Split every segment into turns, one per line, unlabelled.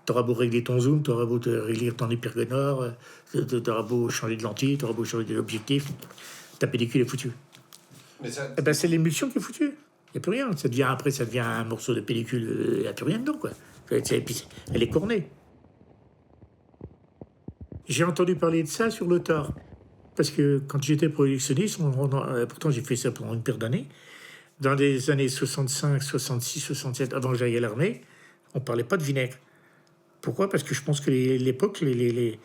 T'auras beau régler ton zoom, t'auras beau régler ton hypergonore, t'auras beau changer de lentille, t'auras beau changer d'objectif, ta pellicule est foutue.
Mais ça...
Eh ben, c'est l'émulsion qui est foutue. Il n'y a plus rien. Après, ça devient un morceau de pellicule, il n'y a plus rien dedans, quoi. Et puis, elle est cornée. J'ai entendu parler de ça sur le tard. Parce que quand j'étais projectionniste, pourtant j'ai fait ça pendant une paire d'années, dans les années 65, 66, 67, avant que j'aille à l'armée, on ne parlait pas de vinaigre. Pourquoi? Parce que je pense que l'époque, les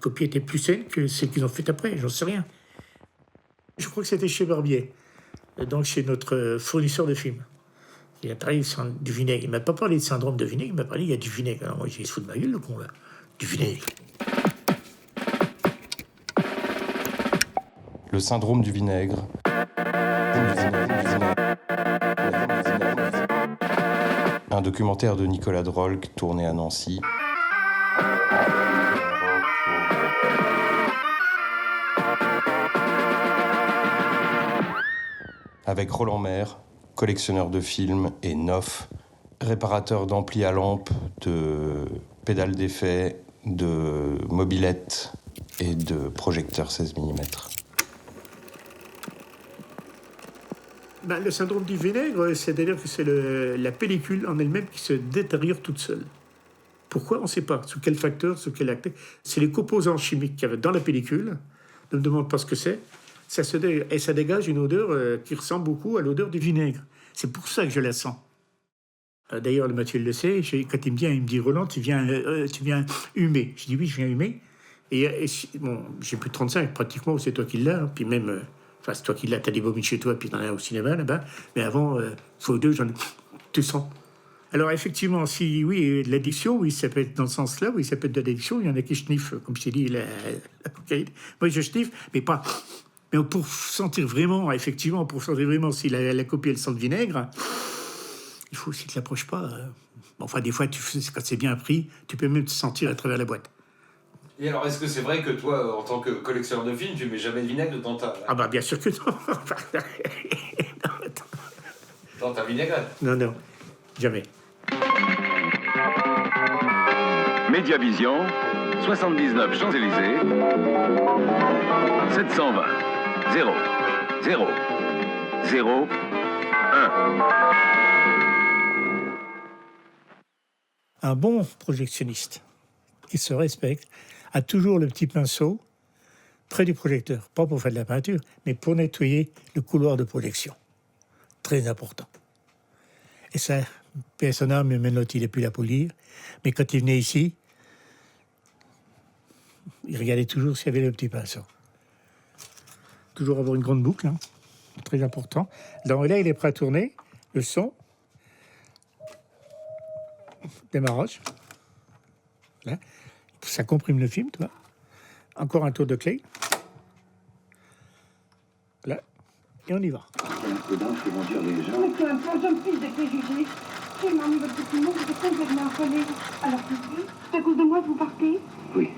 copies étaient plus saines que celles qu'ils ont faites après, j'en sais rien. Je crois que c'était chez Barbier, donc chez notre fournisseur de films. Il a parlé du vinaigre. Il ne m'a pas parlé de syndrome de vinaigre, il m'a parlé il y a du vinaigre. Alors moi, j'ai foutu de ma gueule, le con, là. Du vinaigre.
Le syndrome du vinaigre. Un documentaire de Nicolas Drolk tourné à Nancy. Avec Roland Maire, collectionneur de films, et Noff, réparateur d'amplis à lampe, de pédales d'effet, de mobylettes et de projecteurs 16 mm.
Ben, le syndrome du vinaigre, c'est-à-dire que c'est la pellicule en elle-même qui se détériore toute seule. Pourquoi? On ne sait pas. Sous quel facteur, sous quel acte. C'est les composants chimiques qu'il y avait dans la pellicule. Ne me demande pas ce que c'est. Et ça dégage une odeur qui ressemble beaucoup à l'odeur du vinaigre. C'est pour ça que je la sens. D'ailleurs, le Mathieu le sait. Quand il me dit Roland, tu viens humer. Je dis oui, je viens humer. Et bon, j'ai plus de 35 pratiquement, c'est toi qui l'as. Hein, puis même... Enfin, c'est toi qui l'as, t'as des vomis chez toi, puis t'en as au cinéma, là-bas. Mais avant, fois deux, tu sens. Alors, effectivement, si, oui, l'addiction, oui, ça peut être dans ce sens-là, oui, ça peut être de l'addiction. Il y en a qui sniffent, comme je t'ai dit, la cocaïne. Moi, je sniffe, mais pas... Mais pour sentir vraiment, effectivement, si la copie, elle sent le vinaigre, il faut aussi que tu l'approches pas. Enfin, des fois, quand c'est bien pris, tu peux même te sentir à travers la boîte.
Et alors, est-ce que c'est vrai que toi, en tant que collectionneur de films, tu mets jamais de vinaigre dans ta...
Ah bah bien sûr que non.
Dans ta vinaigrette?
Non, jamais.
Médiavision, 79 Champs-Élysées, 720 0 0 0 1.
Un bon projectionniste qui se respecte a toujours le petit pinceau près du projecteur. Pas pour faire de la peinture, mais pour nettoyer le couloir de projection. Très important. Et ça, personnellement, mais maintenant, il n'est plus là pour lire. Mais quand il venait ici, il regardait toujours s'il y avait le petit pinceau. Toujours avoir une grande boucle, hein. Très important. Donc là, il est prêt à tourner. Le son. Démarrage. Là. Ça comprime le film, tu vois. Encore un tour de clé. Là. Et on y va.
Mais peu importe, je me fiche des préjugés. J'ai mis votre petit mot, vous êtes complètement affolé. Alors, c'est à cause de moi que vous partez?
Oui.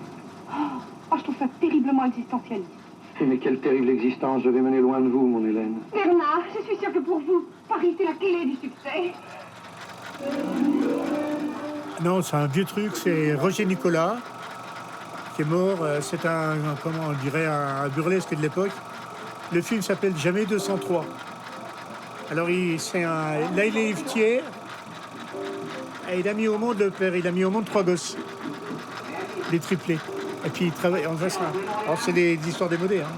Je trouve ça terriblement existentialiste.
Mais quelle terrible existence je vais mener loin de vous, mon Hélène.
Bernard, je suis sûre que pour vous, Paris, c'est la clé du succès.
Non, c'est un vieux truc, c'est Roger Nicolas, qui est mort. C'est comment on dirait, un burlesque de l'époque. Le film s'appelle Jamais 203. Alors, là, il est liftier. Et il a mis au monde le père, il a mis au monde 3 gosses. Des triplés. Et puis, il travaille, en fait, alors, c'est des histoires démodées. Hein.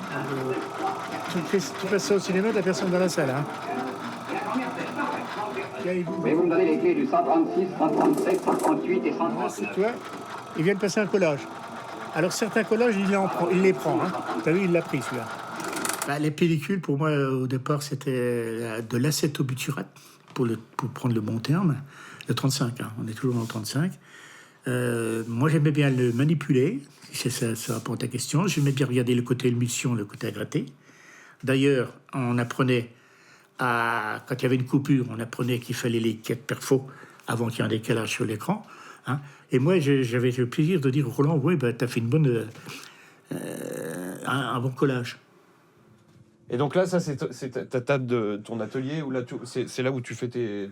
Tu passes ça au cinéma, t'as personne dans la salle. Hein.
Mais vous me donnez les clés du 136, 137, 138 et 139.
Tu vois, il vient de passer un collage. Alors, certains collages, il les prend. Hein. T'as vu, il l'a pris, celui-là. Bah, les pellicules, pour moi, au départ, c'était de l'acétobutyrate, pour prendre le bon terme. Le 35, hein. On est toujours dans le 35. Moi, j'aimais bien le manipuler, si ça répond à ta question. J'aimais bien regarder le côté émulsion, le côté à gratter. D'ailleurs, on apprenait, quand il y avait une coupure, on apprenait qu'il fallait les 4 perfos avant qu'il y ait un décalage sur l'écran. Hein. Et moi, j'avais le plaisir de dire au Roland, oui, bah, tu as fait un bon collage.
Et donc là, ça, c'est ta table de ton atelier, où là, c'est là où tu fais tes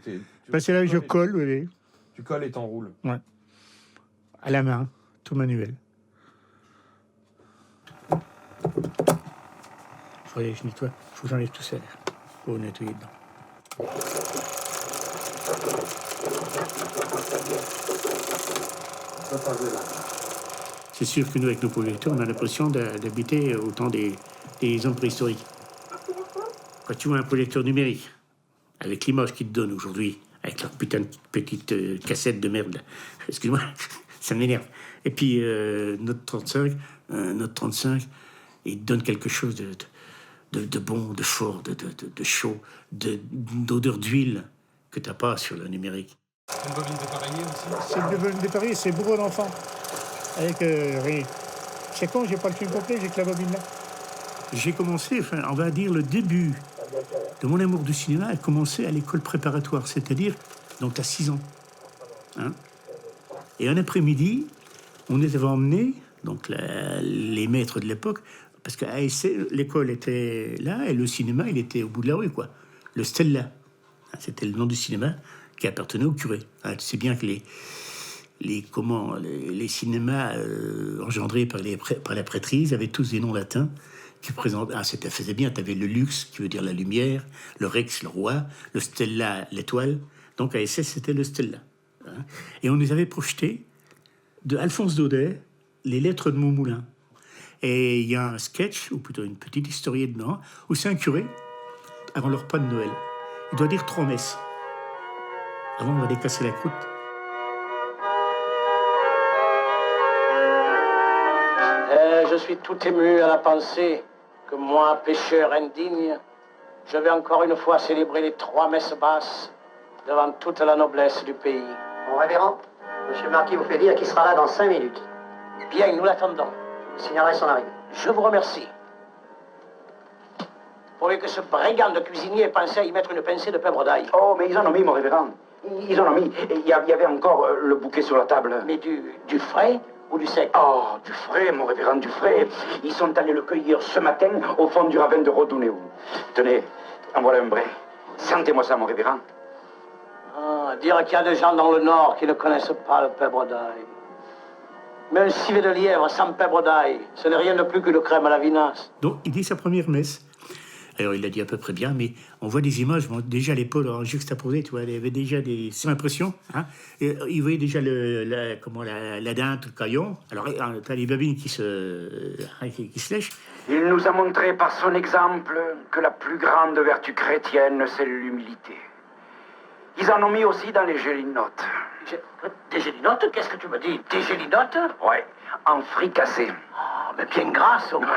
c'est là où je colle, oui.
Tu colles et t'enroules.
Ouais. à la main, tout manuel. Faudrait que je nettoie. Faut que j'enlève tout ça, là. Faut nettoyer dedans. C'est sûr que nous, avec nos projecteurs, on a l'impression d'habiter au temps des hommes préhistoriques. Quand tu vois un projecteur numérique, avec l'image qu'ils te donnent aujourd'hui, avec leur putain de petite cassette de merde, excuse-moi, ça m'énerve. Et puis, notre 35, il te donne quelque chose de bon, de fort, de chaud, d'odeur d'huile que tu n'as pas sur le numérique.
C'est une bobine dépareillée aussi.
C'est une bobine dépareillée, c'est bourreau d'enfant. Avec rien. C'est con, j'ai pas le film complet, j'ai que la bobine là. J'ai commencé, enfin, on va dire le début de mon amour du cinéma a commencé à l'école préparatoire, c'est-à-dire, donc à 6 ans. Hein? Et un après-midi, on était emmenés, donc les maîtres de l'époque, parce qu'à ASC, l'école était là et le cinéma, il était au bout de la rue, quoi. Le Stella, c'était le nom du cinéma qui appartenait au curé. Hein, tu sais bien que les cinémas engendrés par la prêtrise avaient tous des noms latins qui présentent. Ah, ça faisait bien. Tu avais le luxe, qui veut dire la lumière, le rex, le roi, le Stella, l'étoile. Donc à SS, c'était le Stella. Hein. Et on nous avait projeté de Alphonse Daudet, Les Lettres de Montmoulin. Et il y a un sketch, ou plutôt une petite historiette dedans, où c'est un curé, avant le repas de Noël. Il doit dire 3 messes. Avant, on va décasser la croûte.
Je suis tout ému à la pensée que moi, pécheur indigne, je vais encore une fois célébrer les 3 messes basses devant toute la noblesse du pays.
Mon révérend, monsieur le marquis vous fait dire qu'il sera là dans 5 minutes.
Bien, nous l'attendons.
Je vous signalerai son arrivée.
Je vous remercie. Pourvu que ce brigand de cuisinier ait pensé à y mettre une pincée de pèbre d'ail.
Oh, mais ils en ont mis, mon révérend. Ils en ont mis. Il y avait encore le bouquet sur la table.
Mais du frais ou du sec?
Oh, du frais, mon révérend, du frais. Ils sont allés le cueillir ce matin au fond du ravin de Rodoneo. Tenez, en voilà un brin. Sentez-moi ça, mon révérend.
Ah, dire qu'il y a des gens dans le Nord qui ne connaissent pas le pèbre d'ail. Mais un civet de lièvre sans pèbre d'ail, ce n'est rien de plus qu'une crème à la vinasse.
Donc, il dit sa première messe. Alors, il l'a dit à peu près bien, mais on voit des images, bon, déjà à l'épaule, en juxtaposé, tu vois, il y avait déjà des impressions. Hein, et il voyait déjà la dinde, le caillon. Alors, t'as les babines qui se lèchent.
Il nous a montré par son exemple que la plus grande vertu chrétienne, c'est l'humilité. Ils en ont mis aussi dans les gélinotes.
Des gélinotes? Qu'est-ce que tu me dis? Des gélinotes?
Ouais, en fricassé.
Oh, mais bien grasse, au moins.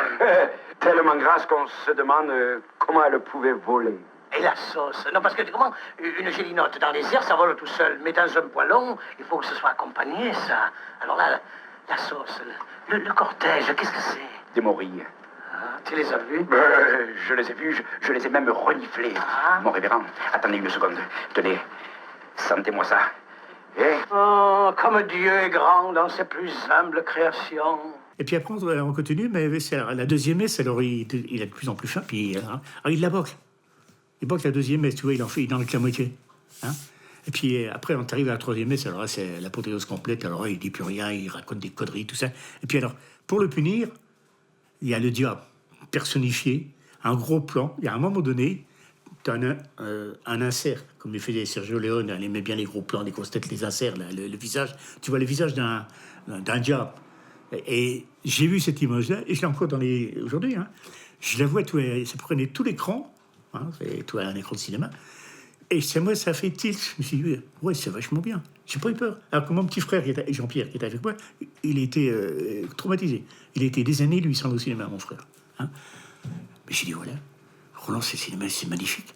Tellement grasse qu'on se demande comment elle pouvait voler.
Et la sauce? Non, parce que comment une gélinote dans les airs, ça vole tout seul. Mais dans un poêlon, il faut que ce soit accompagné, ça. Alors là, la sauce, le cortège, qu'est-ce que c'est?
Des morilles.
Ah, tu les as vus?
Je les ai vus, je les ai même reniflés.
Ah.
Mon révérend, attendez une seconde. Tenez, sentez-moi ça. Eh?
Oh, comme Dieu est grand dans ses plus humbles créations.
Et puis après, on continue, mais c'est la deuxième messe, alors il a de plus en plus faim, puis alors il la boque. Il boque la deuxième messe, tu vois, il en que la moitié. Hein. Et puis après, on arrive à la troisième messe, alors là, c'est l'apothéose complète, alors là, il dit plus rien, il raconte des conneries, tout ça. Et puis alors, pour le punir, il y a le diable personnifié, un gros plan, il y a un moment donné, tu as un insert, comme il faisait Sergio Leone, il aimait bien les gros plans, les grosses têtes, les inserts, là, le visage, tu vois le visage d'un diable. Et j'ai vu cette image-là, et je l'ai encore aujourd'hui. Hein. Je la vois, ça prenait tout l'écran, hein, c'est un écran de cinéma, et moi, ça a fait tilt. Je me suis dit, ouais, c'est vachement bien. J'ai pas eu peur. Alors que mon petit frère, Jean-Pierre, qui était avec moi, il était traumatisé. Il a été des années, lui, sans le cinéma, mon frère. Hein. Mais j'ai dit, voilà, Roland, c'est cinéma, c'est magnifique.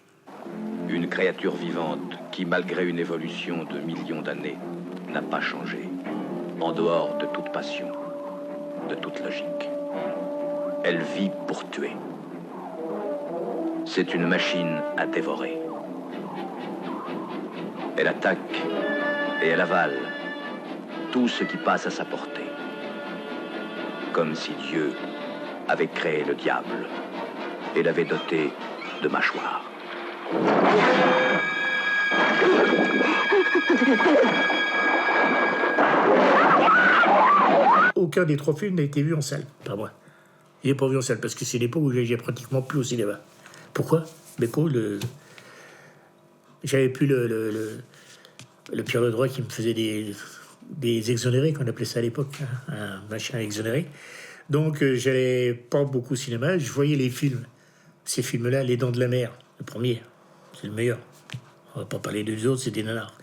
Une créature vivante qui, malgré une évolution de millions d'années, n'a pas changé, en dehors de toute passion, de toute logique. Elle vit pour tuer. C'est une machine à dévorer. Elle attaque et elle avale tout ce qui passe à sa portée. Comme si Dieu avait créé le diable et l'avait doté de mâchoires.
aucun des 3 films n'a été vu en salle, pas moi. Il n'est pas vu en salle, parce que c'est l'époque où j'ai pratiquement plus au cinéma. Pourquoi? Mais j'avais plus le Pierre de droit qui me faisait des exonérés, qu'on appelait ça à l'époque, hein, un machin exonéré. Donc, j'allais pas beaucoup au cinéma, je voyais les films. Ces films-là, Les Dents de la Mer, le premier, c'est le meilleur. On va pas parler des autres, c'est des nanars.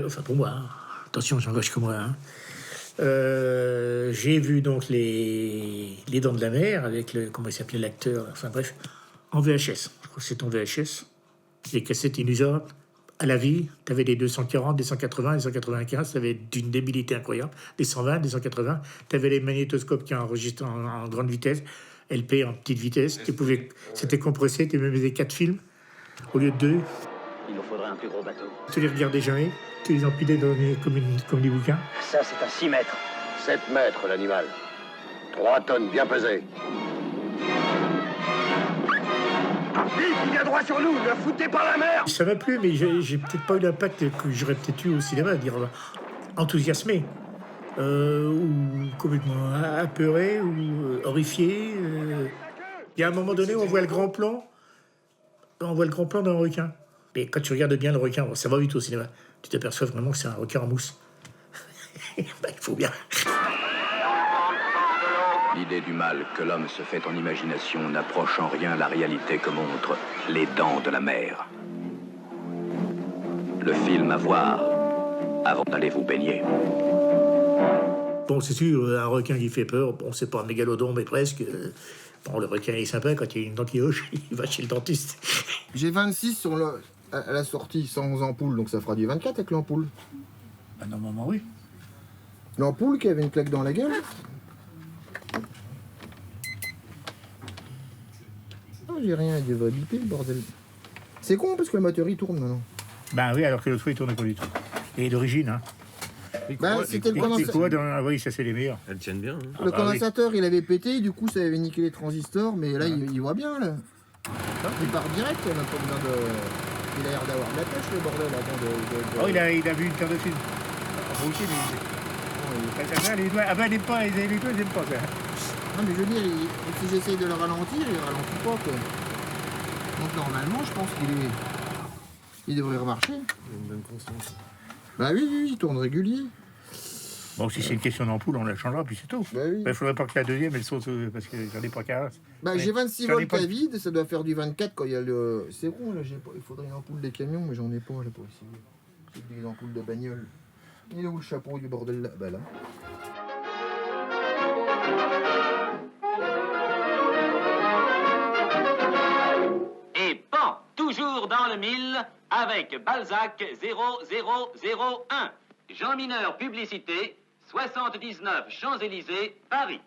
Enfin, pour moi, hein. Attention, j'engage que moi. Hein. J'ai vu donc les Dents de la Mer avec comment il s'appelait l'acteur, enfin bref, en VHS. Je crois que c'est en VHS. Les cassettes inusables à la vie. Tu avais des 240, des 180, des 195. Tu avais d'une débilité incroyable. Des 120, des 180. Tu avais les magnétoscopes qui enregistraient en grande vitesse. LP en petite vitesse. C'était compressé. Tu mettais 4 films au lieu de 2.
Il nous faudrait un plus gros bateau.
Tu les regardais jamais. Tu les empilais comme des bouquins.
Ça, c'est à 6 mètres.
7 mètres, l'animal. 3 tonnes bien pesées.
Vite, il vient droit sur nous, le foutez par la mer.
Ça m'a plu, mais j'ai peut-être pas eu l'impact que j'aurais peut-être eu au cinéma, dire enthousiasimé, ou complètement apeuré, ou horrifié. Il y a un moment donné où on voit le grand plan d'un requin. Mais quand tu regardes bien le requin, ça va vite au cinéma, tu t'aperçois vraiment que c'est un requin en mousse. Il faut bien.
L'idée du mal que l'homme se fait en imagination n'approche en rien la réalité que montrent Les Dents de la Mer. Le film à voir avant d'aller vous baigner.
Bon, c'est sûr, un requin qui fait peur, bon, c'est pas un mégalodon, mais presque. Bon, le requin est sympa, quand il y a une dent qui hoche, il va chez le dentiste.
J'ai 26 à la sortie sans ampoule, donc ça fera du 24 avec l'ampoule.
Bah, normalement, oui.
L'ampoule qui avait une claque dans la gueule. Oh, j'ai rien, il devrait biper le bordel. C'est con parce que le moteur il tourne maintenant.
Ben oui, alors que l'autre fois il tournait pas du tout. Et d'origine, hein.
C'était le condensateur.
Oui, ça c'est les meilleurs.
Elles tiennent bien. Hein.
Le condensateur il avait pété, du coup ça avait niqué les transistors, mais là il voit bien là. Il part direct, il n'a pas besoin de. Il a l'air d'avoir de la pêche le bordel avant de.
Oh, il a vu une paire de films. Moi aussi, mais. Les doigts, ah ben les doigts, ils aiment pas ça.
Non mais je veux dire, si j'essaye de le ralentir, il ralentit pas quoi. Donc normalement je pense il devrait remarcher.
Il a une bonne constance.
Bah oui, il tourne régulier.
Bon, si c'est une question d'ampoule, on la changera, puis c'est tout.
Bah oui.
Il faudrait pas que la deuxième, elle saute, parce que j'en ai pas 40.
Bah j'ai 26 volts à vide, ça doit faire du 24 quand il y a le... C'est rond là, il faudrait une ampoule des camions, mais j'en ai pas là pour essayer. C'est des ampoules de bagnole. Il est où le chapeau du bordel là? Bah là.
Et pan, toujours dans le mille, avec Balzac 0001. Jean Mineur, publicité, 79 Champs-Élysées, Paris.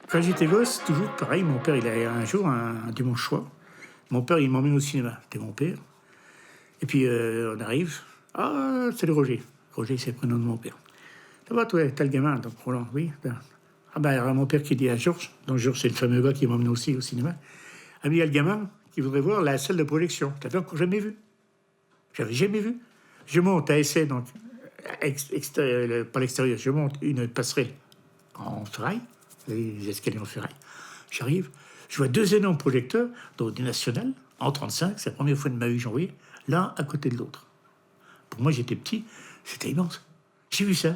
Quand j'étais gosse, toujours pareil, mon père, il a un jour, un dimanche soir, mon père, il m'emmène au cinéma. C'était mon père. Et puis, on arrive. Ah, c'est le Roger. Roger, c'est le prénom de mon père. Ça va, toi, t'as le gamin, donc Roland, oui. Ah ben, alors, mon père qui dit à Georges, donc Georges, c'est le fameux gars qui m'emmène aussi au cinéma. Ah, mais il y a le gamin qui voudrait voir la salle de projection. T'avais encore jamais vu. J'avais jamais vu. Je monte à essai, donc, pas l'extérieur, je monte une passerelle en ferraille, les escaliers en ferraille. J'arrive, je vois 2 énormes projecteurs, dont des nationales, en 35, c'est la première fois de ma vie que j'en voyais, l'un à côté de l'autre. Pour moi, j'étais petit, c'était immense. J'ai vu ça.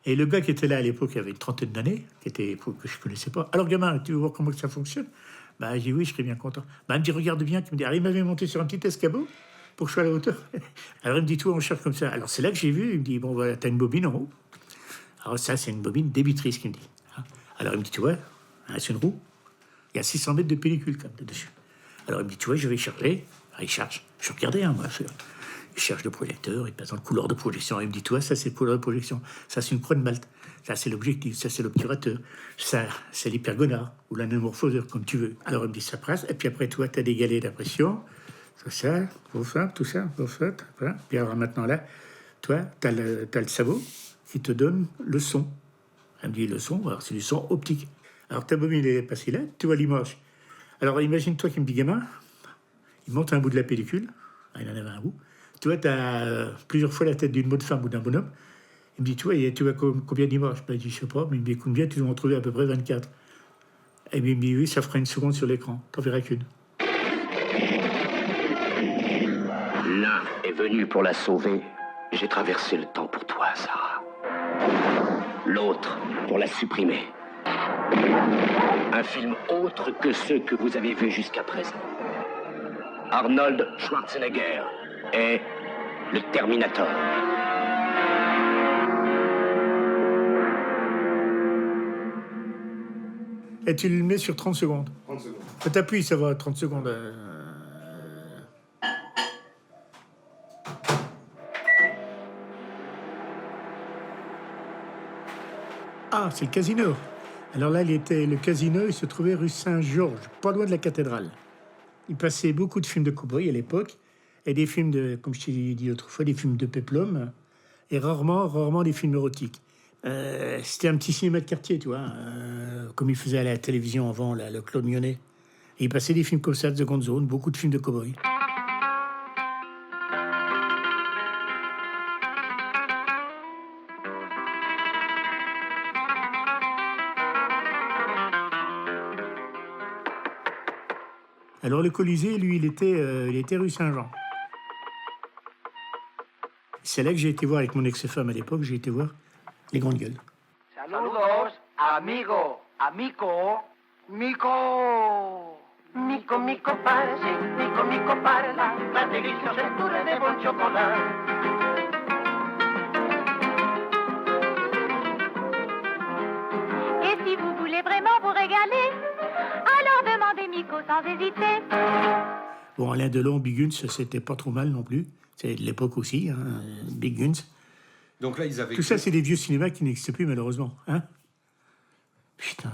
Et le gars qui était là à l'époque, il avait une trentaine d'années, que je ne connaissais pas. Alors, gamin, tu veux voir comment ça fonctionne? Bah, j'ai dit oui, je serais bien content. Bah, il me dit, regarde bien. Il me dit, alors, il m'avait monté sur un petit escabeau pour que je sois à la hauteur. Alors, il me dit, toi, on cherche comme ça. Alors, c'est là que j'ai vu, il me dit, bon, voilà, t'as une bobine en haut. Alors, ça, c'est une bobine débitrice, qu'il me dit. Alors, il me dit, tu vois, c'est une roue. Il y a 600 mètres de pellicule, quand même, dessus. Alors, il me dit, tu vois, je vais charger. Alors, il charge. Je regardais, moi. Il cherche le projecteur, il passe dans le couloir de projection. Il me dit, toi, ça, c'est le couloir de projection. Ça, c'est une croix de Malte. Ça, c'est l'objectif. Ça, c'est l'obturateur. Ça, c'est l'hypergonard ou l'anamorphoseur, comme tu veux. Alors, il me dit, ça passe. Et puis après, toi, tu as des galets d'impression. Ça, tout ça. Voilà. Puis alors, maintenant, là, toi, tu as le sabot qui te donne le son. Elle me dit, le son, alors c'est du son optique. Alors, ta bobine est passée là, tu vois l'image. Alors, imagine-toi qu'il me dit, gamin, il monte un bout de la pellicule. Il en avait un bout. Tu vois, tu as plusieurs fois la tête d'une bonne femme ou d'un bonhomme. Il me dit, tu vois combien d'images? Ben, je dis, je sais pas, mais il me dit, combien tu dois en trouver à peu près 24. Et il me dit, oui, ça fera 1 seconde sur l'écran, t'en verras qu'une.
L'un est venu pour la sauver. J'ai traversé le temps pour toi, Sarah. L'autre pour la supprimer. Un film autre que ceux que vous avez vus jusqu'à présent. Arnold Schwarzenegger est le Terminator.
Et tu le mets sur 30 secondes.
30 secondes.
T'appuies, ça va, 30 secondes. Ah, c'est le casino. Alors là, le casino, il se trouvait rue Saint-Georges, pas loin de la cathédrale. Il passait beaucoup de films de cow-boy à l'époque, et des films de, comme je t'ai dit autrefois, des films de péplum, et rarement des films érotiques. C'était un petit cinéma de quartier, tu vois, comme il faisait à la télévision avant, là, le Claude Mionnet. Et il passait des films comme ça, de seconde zone, beaucoup de films de cow-boy. Alors le Colisée, lui, il était rue Saint-Jean. C'est là que j'ai été voir avec mon ex-femme à l'époque, j'ai été voir Les Grandes Gueules.
Saludos, amigo, amico, mico. Mico, mico, parsi, mico, parla, la deliziosa setture de bon chocolat.
Et si vous voulez vraiment vous régaler, alors demandez Mico sans hésiter.
Bon, Alain Delon, Big Guns, c'était pas trop mal non plus. C'est de l'époque aussi, hein, Big Guns.
Donc là, ils avaient...
Tout ça, c'est des vieux cinémas qui n'existent plus, malheureusement. Hein? Putain.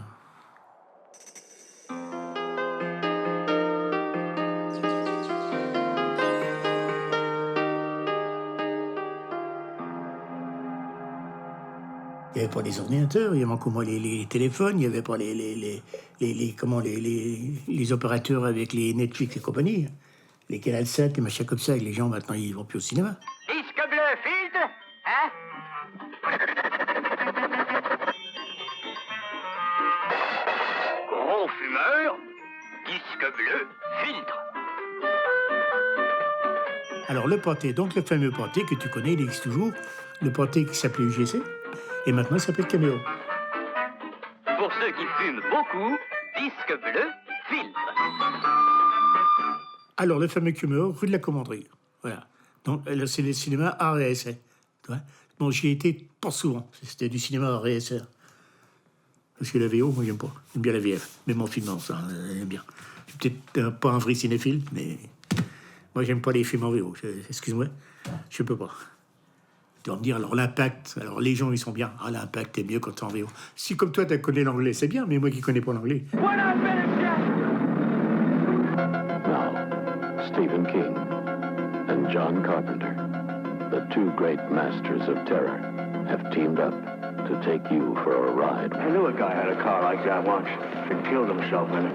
Il n'y avait pas les ordinateurs, il y avait encore moins les téléphones, il n'y avait pas les opérateurs avec les Netflix et compagnie, les Canal 7, les machins comme ça, et les gens maintenant ils vont plus au cinéma.
Disque bleu, filtre, hein?
Gros fumeur, disque bleu, filtre.
Alors le pâté, donc le fameux pâté que tu connais, il existe toujours, le pâté qui s'appelait UGC, et maintenant il s'appelle Caméo.
Pour ceux qui fument beaucoup, disque bleu, filtre.
Alors le fameux Caméo, rue de la Commanderie, voilà. Donc c'est le cinéma ARSR, tu vois. Bon, j'y ai été pas souvent, c'était du cinéma ARSR. Parce que la VO, moi j'aime pas, j'aime bien la VF, même en filmant ça, j'aime bien. Je suis peut-être pas un vrai cinéphile, mais moi j'aime pas les films en VO, excuse-moi, je peux pas. Tu vas me dire, alors l'impact, alors les gens ils sont bien, ah l'impact est mieux quand t'es en VO. Si comme toi tu connais l'anglais, c'est bien, mais moi qui connais pas l'anglais.
Now, Stephen King and John Carpenter, the two great masters of terror, have teamed up to take you for a ride.
I knew a guy had a car like that once. He killed himself in it.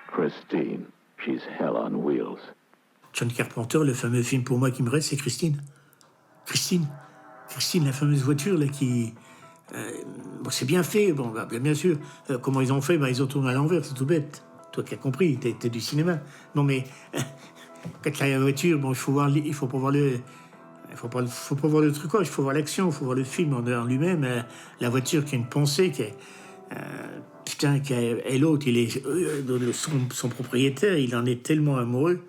Christine, she's hell on wheels.
John Carpenter, le fameux film pour moi qui me reste, c'est Christine. Christine, la fameuse voiture là qui... bon, c'est bien fait, bon, bah, bien sûr. Comment ils ont fait, bah, ils ont tourné à l'envers, c'est tout bête. Toi qui as compris, t'es du cinéma. Non mais, quand il y a la voiture, bon, il faut pas voir le trucage, il faut voir l'action, il faut voir le film en lui-même. La voiture qui a une pensée, qui est... putain, et l'autre, il est... son propriétaire, il en est tellement amoureux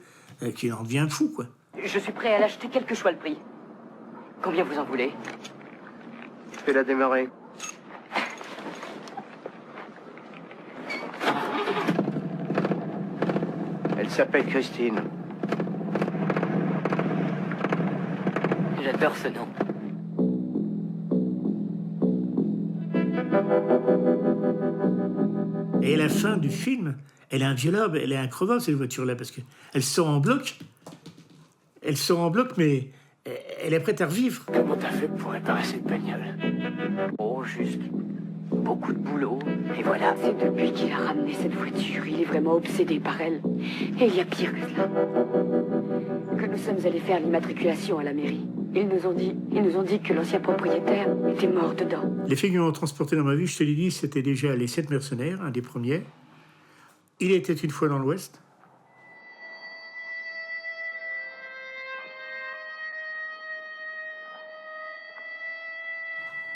qu'il en devient fou, quoi.
Je suis prêt à l'acheter quel que soit le prix. Combien vous en voulez?
Fais-la démarrer. Elle s'appelle Christine.
J'adore ce nom.
Et à la fin du film, elle est inviolable, elle est increvable, cette voiture-là, parce qu'elle sort en bloc. Elle sort en bloc, mais elle est prête à revivre.
Comment t'as fait pour réparer cette bagnole? Oh, juste beaucoup de boulot. Et voilà, c'est depuis qu'il a ramené cette voiture, il est vraiment obsédé par elle. Et il y a pire que cela.
nous sommes allés faire l'immatriculation à la mairie, ils nous ont dit que l'ancien propriétaire était mort dedans.
Les films qui m'ont transporté dans ma vie, je te l'ai dit, c'était déjà Les 7 mercenaires, un des premiers. Il était une fois dans l'Ouest.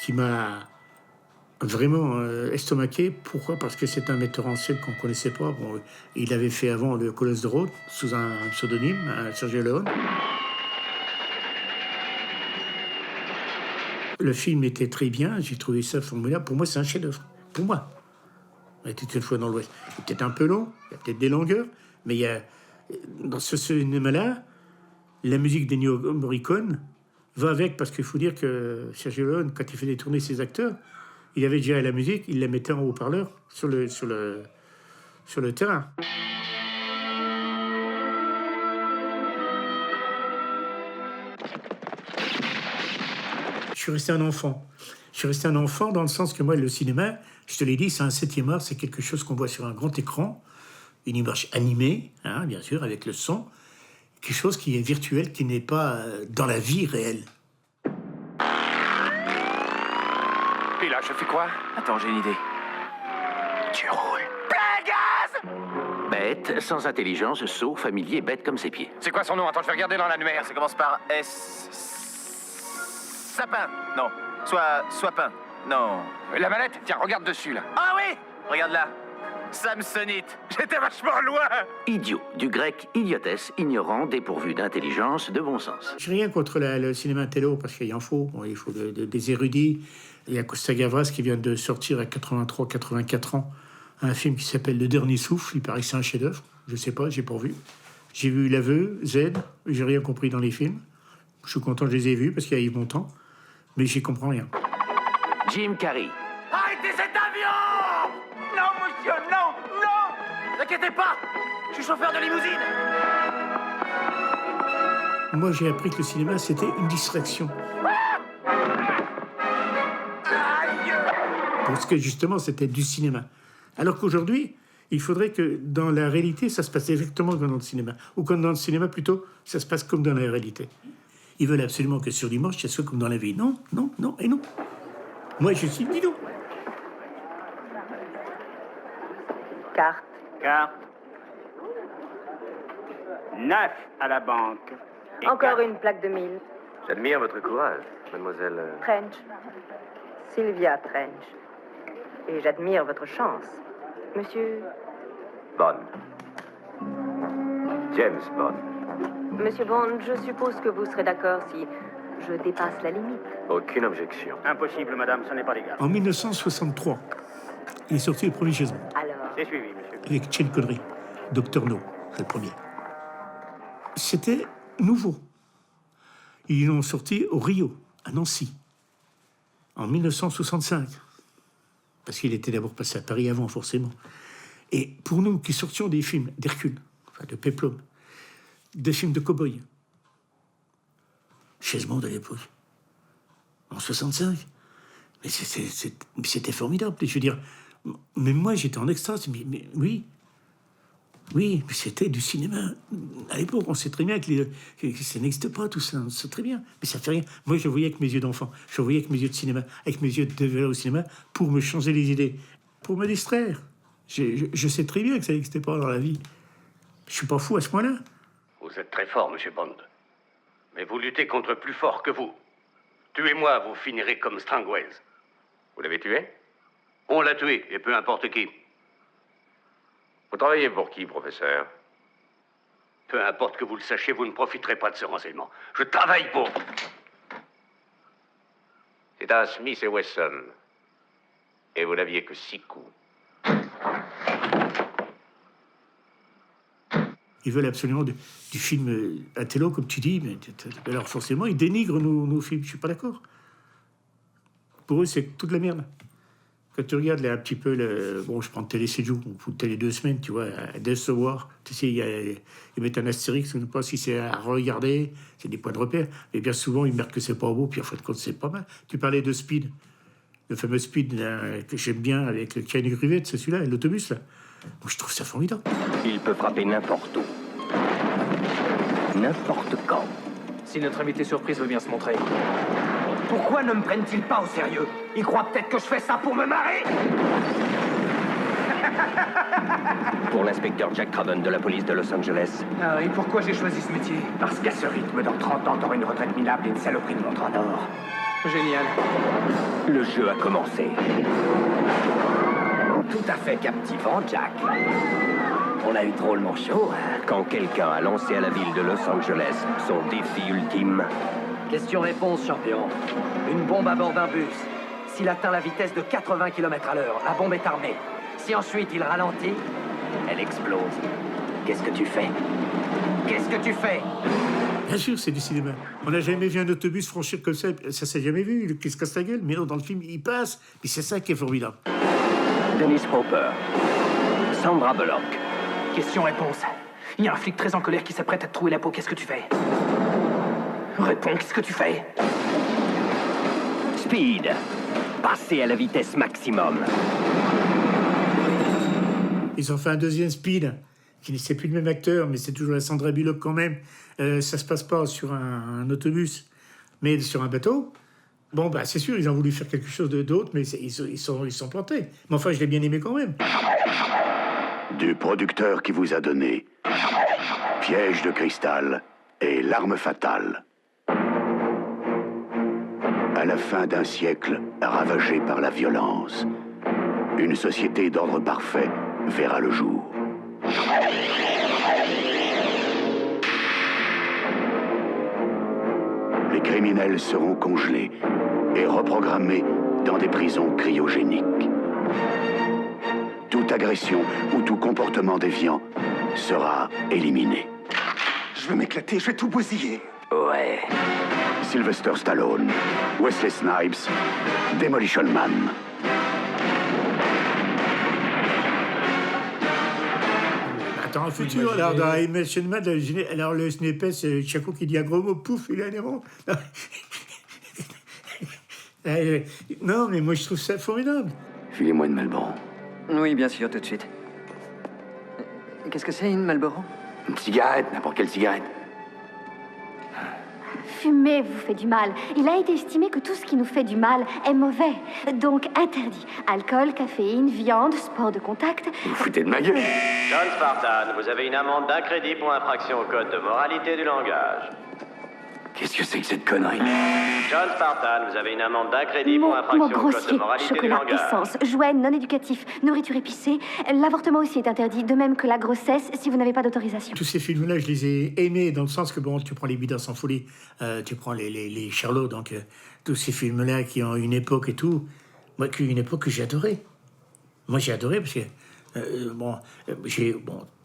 Qui m'a vraiment estomaqué. Pourquoi? Parce que c'est un metteur en scène qu'on ne connaissait pas. Bon, il avait fait avant le Colosse de Rhodes sous un pseudonyme, Sergio Leone. Le film était très bien, j'ai trouvé ça formidable. Pour moi, c'est un chef-d'œuvre. Pour moi. Il était une fois dans l'Ouest. Il est peut-être un peu long, il y a peut-être des longueurs, mais il y a, dans ce cinéma-là, la musique d'Ennio Morricone va avec, parce qu'il faut dire que Sergio Leone, quand il faisait tourner ses acteurs, il avait déjà la musique, il la mettait en haut-parleur sur le terrain. Je suis resté un enfant. Je suis resté un enfant dans le sens que moi, le cinéma, je te l'ai dit, c'est un 7e art, c'est quelque chose qu'on voit sur un grand écran, une image animée, hein, bien sûr, avec le son, quelque chose qui est virtuel, qui n'est pas dans la vie réelle.
Et là, je fais quoi? Attends, j'ai une idée. Tu roules. Plein gaz!
Bête, sans intelligence, sot, familier, bête comme ses pieds.
C'est quoi son nom? Attends, je vais regarder dans l'annuaire. Ça commence par S... Sapin. Non. Soipin. Non. La mallette? Tiens, regarde dessus, là. Ah oui! Regarde là. Samsonite. J'étais vachement loin.
Idiot, du grec idiotesse, ignorant, dépourvu d'intelligence, de bon sens.
J'ai rien contre le cinéma intello, parce qu'il en faut. Bon, il faut des érudits. Il y a Costa Gavras qui vient de sortir à 83-84 ans un film qui s'appelle Le Dernier Souffle. Il paraît que c'est un chef-d'œuvre. Je sais pas, j'ai pas vu. J'ai vu L'Aveu, Z. J'ai rien compris dans les films. Je suis content que je les ai vus parce qu'il y a eu longtemps. Mais j'y comprends rien.
Jim Carrey.
Arrêtez cet avion! Non, monsieur, non, non! Ne t'inquiétez pas, je suis chauffeur de limousine.
Moi, j'ai appris que le cinéma, c'était une distraction. Parce que, justement, c'était du cinéma. Alors qu'aujourd'hui, il faudrait que, dans la réalité, ça se passe exactement comme dans le cinéma. Ou comme dans le cinéma, plutôt, ça se passe comme dans la réalité. Ils veulent absolument que sur dimanche, ça soit comme dans la vie. Non, non, non et non. Moi, je suis Dino.
Carte.
Carte. 9 à la banque. Et
encore
4.
une plaque de 1000.
J'admire votre courage, mademoiselle...
Trench. Sylvia Trench. Et j'admire votre chance. Monsieur...
Bond. James Bond.
Monsieur Bond, je suppose que vous serez d'accord si je dépasse la limite.
Aucune objection.
Impossible, madame, ce n'est pas légal.
En 1963, il est sorti le premier James Bond.
Alors...
C'est suivi, monsieur.
Avec Sean Connery, Dr No, c'est le premier. C'était nouveau. Ils l'ont sorti au Rio, à Nancy, en 1965. Parce qu'il était d'abord passé à Paris avant, forcément. Et pour nous, qui sortions des films d'Hercule, enfin de Péplum, des films de cow-boy, James Bond à l'époque, en 65, mais c'était formidable. Je veux dire, mais moi, j'étais en extase. Mais oui, mais c'était du cinéma. À l'époque, on sait très bien que ça n'existe pas, tout ça. On sait très bien. Mais ça fait rien. Moi, je voyais avec mes yeux d'enfant. Je voyais avec mes yeux de cinéma, avec mes yeux de au cinéma, pour me changer les idées, pour me distraire. Je sais très bien que ça n'existait pas dans la vie. Je suis pas fou à ce point-là.
Vous êtes très fort, monsieur Bond. Mais vous luttez contre plus fort que vous. Tuez-moi, vous finirez comme Strangways.
Vous l'avez tué?
On l'a tué, et peu importe qui.
Vous travaillez pour qui, professeur?
Peu importe que vous le sachiez, vous ne profiterez pas de ce renseignement. Je travaille pour...
C'est un Smith et Wesson. Et vous n'aviez que 6 coups.
Ils veulent absolument du film intello, comme tu dis, mais alors forcément, ils dénigrent nos films. Je suis pas d'accord. Pour eux, c'est toute la merde. Quand tu regardes là, un petit peu, bon, je prends Télé 7 jours, on fout Télé 2 semaines, tu vois, à décevoir. Tu sais, ils mettent un astérix, je ne sais pas si c'est à regarder, c'est des points de repère. Mais bien souvent, ils marquent que c'est pas beau, puis en fin de compte, c'est pas mal. Tu parlais de Speed, le fameux Speed là, que j'aime bien, avec le Keanu Reeves, c'est celui-là, l'autobus, là. Moi, je trouve ça formidable.
Il peut frapper n'importe où.
n'importe quand.
Si notre invité surprise veut bien se montrer.
Pourquoi ne me prennent-ils pas au sérieux? Ils croient peut-être que je fais ça pour me marrer. Pour l'inspecteur Jack Craven de la police de Los Angeles.
Ah, et pourquoi j'ai choisi ce métier?
Parce qu'à ce rythme, dans 30 ans, t'auras une retraite minable et une saloperie de montre en or.
Génial.
Le jeu a commencé. Tout à fait captivant, Jack. On a eu drôlement chaud, hein? Quand quelqu'un a lancé à la ville de Los Angeles son défi ultime.
Question-réponse, champion. Une bombe à bord d'un bus. S'il atteint la vitesse de 80 km/h, la bombe est armée. Si ensuite il ralentit,
elle explose. Qu'est-ce que tu fais? Qu'est-ce que tu fais?
Bien sûr, c'est du cinéma. On n'a jamais vu un autobus franchir comme ça. Ça s'est jamais vu, qui se casse la gueule. Mais non, dans le film, il passe. Et c'est ça qui est formidable.
Dennis Hopper. Sandra Bullock.
Question-réponse. Il y a un flic très en colère qui s'apprête à te trouver la peau. Qu'est-ce que tu fais? Réponds, qu'est-ce que tu fais?
Speed. Passer à la vitesse maximum.
Ils ont fait un deuxième Speed, qui c'est plus le même acteur, mais c'est toujours la Sandra Bullock quand même. Ça se passe pas sur un autobus, mais sur un bateau. Bon, bah c'est sûr, ils ont voulu faire quelque chose d'autre, mais ils sont plantés. Mais enfin, je l'ai bien aimé quand même.
Du producteur qui vous a donné Piège de cristal et L'arme fatale. À la fin d'un siècle ravagé par la violence, une société d'ordre parfait verra le jour. Les criminels seront congelés et reprogrammés dans des prisons cryogéniques. Toute agression ou tout comportement déviant sera éliminé.
Je vais m'éclater, je vais tout bousiller. Ouais.
Sylvester Stallone, Wesley Snipes, Demolition Man.
Attends, un futur, alors dans Demolition Man, alors le snippet, c'est Chaco qui dit un gros mot, pouf, il est un Non, mais moi je trouve ça formidable.
Filez-moi une Marlboro.
Oui, bien sûr, tout de suite. Qu'est-ce que c'est, une Marlboro?
Une cigarette, n'importe quelle cigarette.
Fumer vous fait du mal. Il a été estimé que tout ce qui nous fait du mal est mauvais. Donc interdit. Alcool, caféine, viande, sport de contact.
Vous foutez de ma gueule.
John Spartan, vous avez une amende d'un crédit pour infraction au code de moralité du langage.
Qu'est-ce que c'est que cette connerie?
John Spartan, vous avez une amende d'un crédit pour infraction au code de moralité du
chocolat,
langage.
essence, jouets non éducatifs, nourriture épicée. L'avortement aussi est interdit, de même que la grossesse si vous n'avez pas d'autorisation.
Tous ces films-là, je les ai aimés dans le sens que, bon, tu prends les Bidas sans folie, tu prends les Charlots, donc tous ces films-là qui ont une époque et tout. Moi, une époque que j'ai adorée. Moi, j'ai adoré parce que,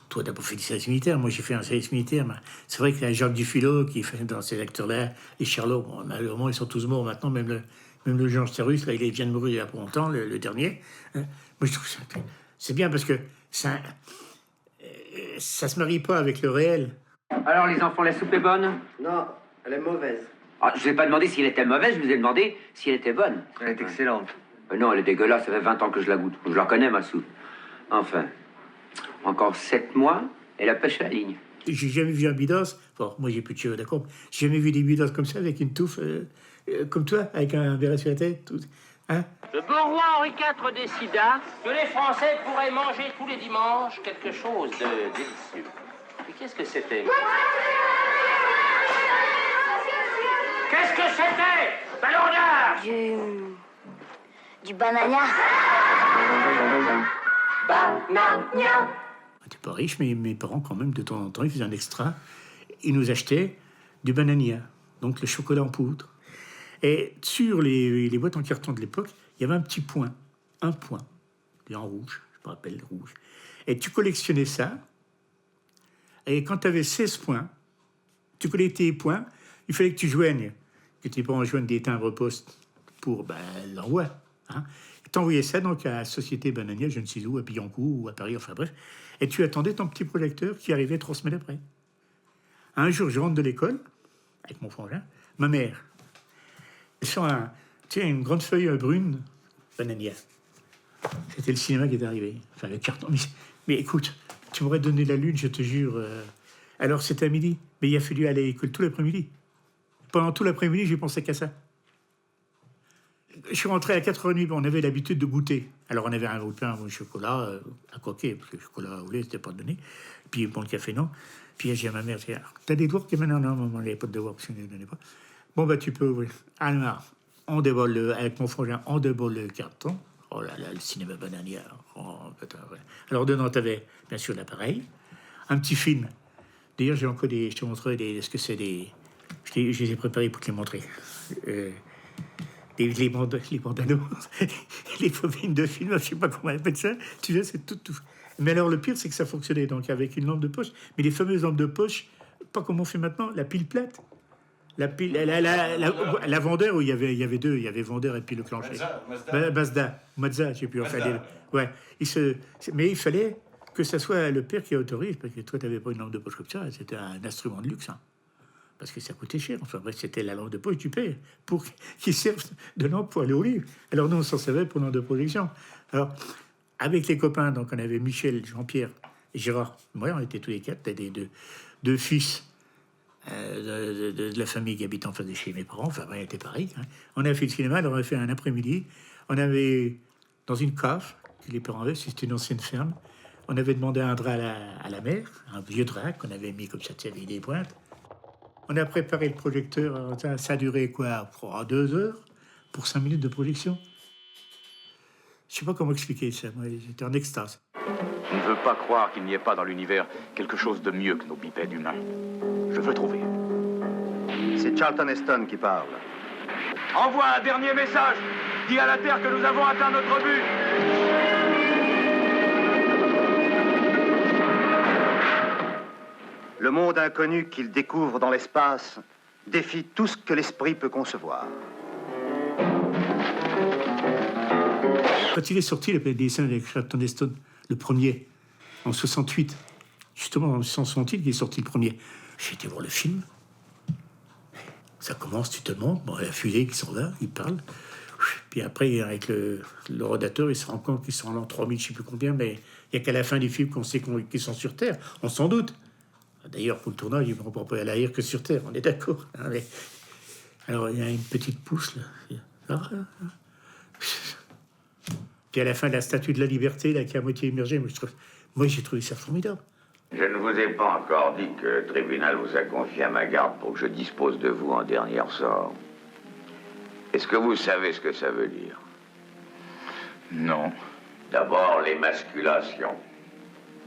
toi, t'as pas fait du service militaire. Moi, j'ai fait un service militaire. Mais c'est vrai qu'il y a Jacques Dufilo qui fait dans ces acteurs-là, les Charlots. Bon, malheureusement, ils sont tous morts maintenant. Même le Jean Sterus, là, il vient de mourir il y a pas longtemps, le dernier. Moi, je trouve ça, c'est bien parce que ça se marie pas avec le réel.
Alors, les enfants, la soupe est bonne?
Non, elle est mauvaise.
Ah, je vous ai pas demandé si elle était mauvaise, je vous ai demandé si elle était bonne.
Elle est excellente.
Non, elle est dégueulasse, ça fait 20 ans que je la goûte. Je la connais, ma soupe. Enfin, encore 7 mois, et la pêche à la ligne.
J'ai jamais vu un bidas, bon, moi j'ai plus de cheveux, d'accord, j'ai jamais vu des bidas comme ça, avec une touffe, comme toi, avec un béret sur la tête, tout, hein.
Le beau roi Henri IV décida que les Français pourraient manger tous les dimanches quelque chose de délicieux. Et qu'est-ce que c'était? Qu'est-ce que c'était? Ballonnard!
Du banania. Banania.
T'es pas riche, mais mes parents, quand même, de temps en temps, ils faisaient un extra. Ils nous achetaient du banania, donc le chocolat en poudre. Et sur les boîtes en carton de l'époque, il y avait un petit point. Un point. En rouge, je me rappelle, rouge. Et tu collectionnais ça. Et quand tu avais 16 points, tu collais tes points, il fallait que tu joignes. Que tu n'es pas en joigne des timbres poste pour l'envoi. Hein. T'envoyais ça donc à la Société Banania, je ne sais où, à Billancourt ou à Paris, enfin bref. Et tu attendais ton petit projecteur qui arrivait 3 semaines après. Un jour, je rentre de l'école, avec mon frangin, ma mère. Sur une grande feuille brune, Banania. C'était le cinéma qui est arrivé. Enfin, le carton. Mais écoute, tu m'aurais donné la lune, je te jure. Alors c'était à midi, mais il a fallu aller à l'école tout l'après-midi. Pendant tout l'après-midi, j'ai pensé qu'à ça. Je suis rentré à 4h30, on avait l'habitude de goûter. Alors on avait un bout de pain, un bout de chocolat, à coquet, parce que le chocolat au lait, c'était pas donné. Puis bon, le café, non. Puis j'ai dit à ma mère, t'as des devoirs? Non, maman, il n'y avait pas de devoirs, parce qu'on ne les donnait pas. Bon, bah tu peux ouvrir. Alors, on déballe, avec mon frangin, on déballe le carton. Oh là là, le cinéma bananière. Oh, putain, ouais. Alors dedans, t'avais, bien sûr, l'appareil, un petit film. D'ailleurs, j'ai encore des... Je te montrerai ce que c'est des... Je les ai préparés pour te les montrer. Les bandes annonces, les bobines de film, je ne sais pas comment on appelle ça. Tu sais, c'est tout. Mais alors, le pire, c'est que ça fonctionnait donc avec une lampe de poche. Mais les fameuses lampes de poche, pas comme on fait maintenant, la pile plate. La pile, la vendeur où il y avait deux, il y avait vendeur et puis le plancher. Mazda, j'ai pu en faire. Ouais. Mais il fallait que ça soit le père qui autorise, parce que toi, tu n'avais pas une lampe de poche comme ça. C'était un instrument de luxe. Hein. Parce que ça coûtait cher. Enfin bref, c'était la lampe de poche du père pour qu'il serve de lampe pour aller au livre. Alors nous, on s'en servait pour lampe de projection. Alors, avec les copains, donc on avait Michel, Jean-Pierre et Gérard. Moi, on était tous les quatre, des deux fils de la famille qui habite en face de chez mes parents. Enfin, on était pareil. Hein. On a fait le cinéma, alors on a fait un après-midi. On avait, dans une cave, que les parents avaient, c'était une ancienne ferme, on avait demandé un drap à la mère, un vieux drap qu'on avait mis comme ça, tu sais, avec des pointes. On a préparé le projecteur, ça a duré quoi, 2 heures pour 5 minutes de projection. Je sais pas comment expliquer ça, moi j'étais en extase.
Je ne veux pas croire qu'il n'y ait pas dans l'univers quelque chose de mieux que nos bipèdes humains. Je veux trouver.
C'est Charlton Heston qui parle.
Envoie un dernier message. Dis à la Terre que nous avons atteint notre but.
Le monde inconnu qu'il découvre dans l'espace défie tout ce que l'esprit peut concevoir.
Quand il est sorti, le dessin avec Charlton Heston, le premier, en 68, justement en 1968, il est sorti le premier. J'ai été voir le film. Ça commence, tu te montres, bon, la fusée qui s'en va, il parle. Puis après, avec le rodateur, il se rend compte qu'ils sont en l'an 3000, je ne sais plus combien, mais il n'y a qu'à la fin du film qu'on sait qu'ils sont sur Terre. On s'en doute. D'ailleurs, pour le tournage, ils ne vont pas aller ailleurs que sur Terre, on est d'accord. Hein, mais... Alors, il y a une petite pousse, là. Puis à la fin, la statue de la liberté, là, qui est à moitié immergée, moi, j'ai trouvé ça formidable.
Je ne vous ai pas encore dit que le tribunal vous a confié à ma garde pour que je dispose de vous en dernier ressort. Est-ce que vous savez ce que ça veut dire?
Non.
D'abord, l'émasculation.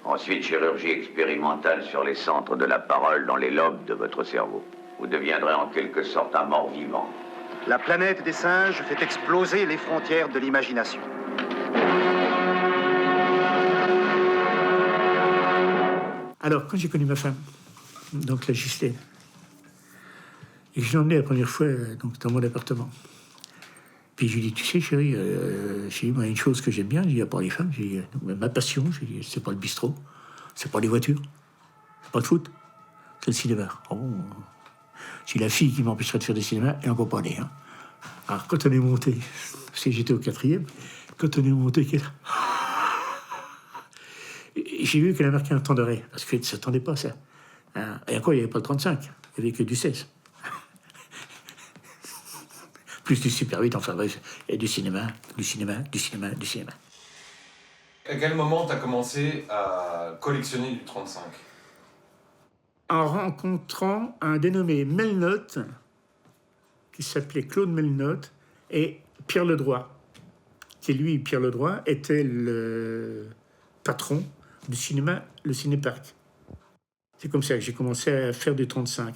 Ensuite, chirurgie expérimentale sur les centres de la parole dans les lobes de votre cerveau. Vous deviendrez en quelque sorte un mort-vivant.
La planète des singes fait exploser les frontières de l'imagination.
Alors, quand j'ai connu ma femme, donc la Ghislaine, et je l'ai emmenée la première fois donc, dans mon appartement. Puis je lui ai dit, tu sais, chérie, moi, une chose que j'aime bien, il n'y a pas les femmes, ma passion, c'est pas le bistrot, c'est pas les voitures, c'est pas le foot, c'est le cinéma. Oh, c'est la fille qui m'empêcherait de faire du cinéma, et encore pas né. Hein. Alors, quand on est monté, parce que j'étais au 4e, quand on est monté, j'ai vu qu'elle a marqué un temps d'arrêt, parce qu'elle ne s'attendait pas à ça. Hein. Et encore, il n'y avait pas le 35, il n'y avait que du 16. Plus du Super 8, enfin bref, et du cinéma.
À quel moment tu as commencé à collectionner du 35?
En rencontrant un dénommé Melnotte, qui s'appelait Claude Melnotte, et Pierre Ledroit, qui lui, Pierre Ledroit, était le patron du cinéma, le Cinéparc. C'est comme ça que j'ai commencé à faire du 35.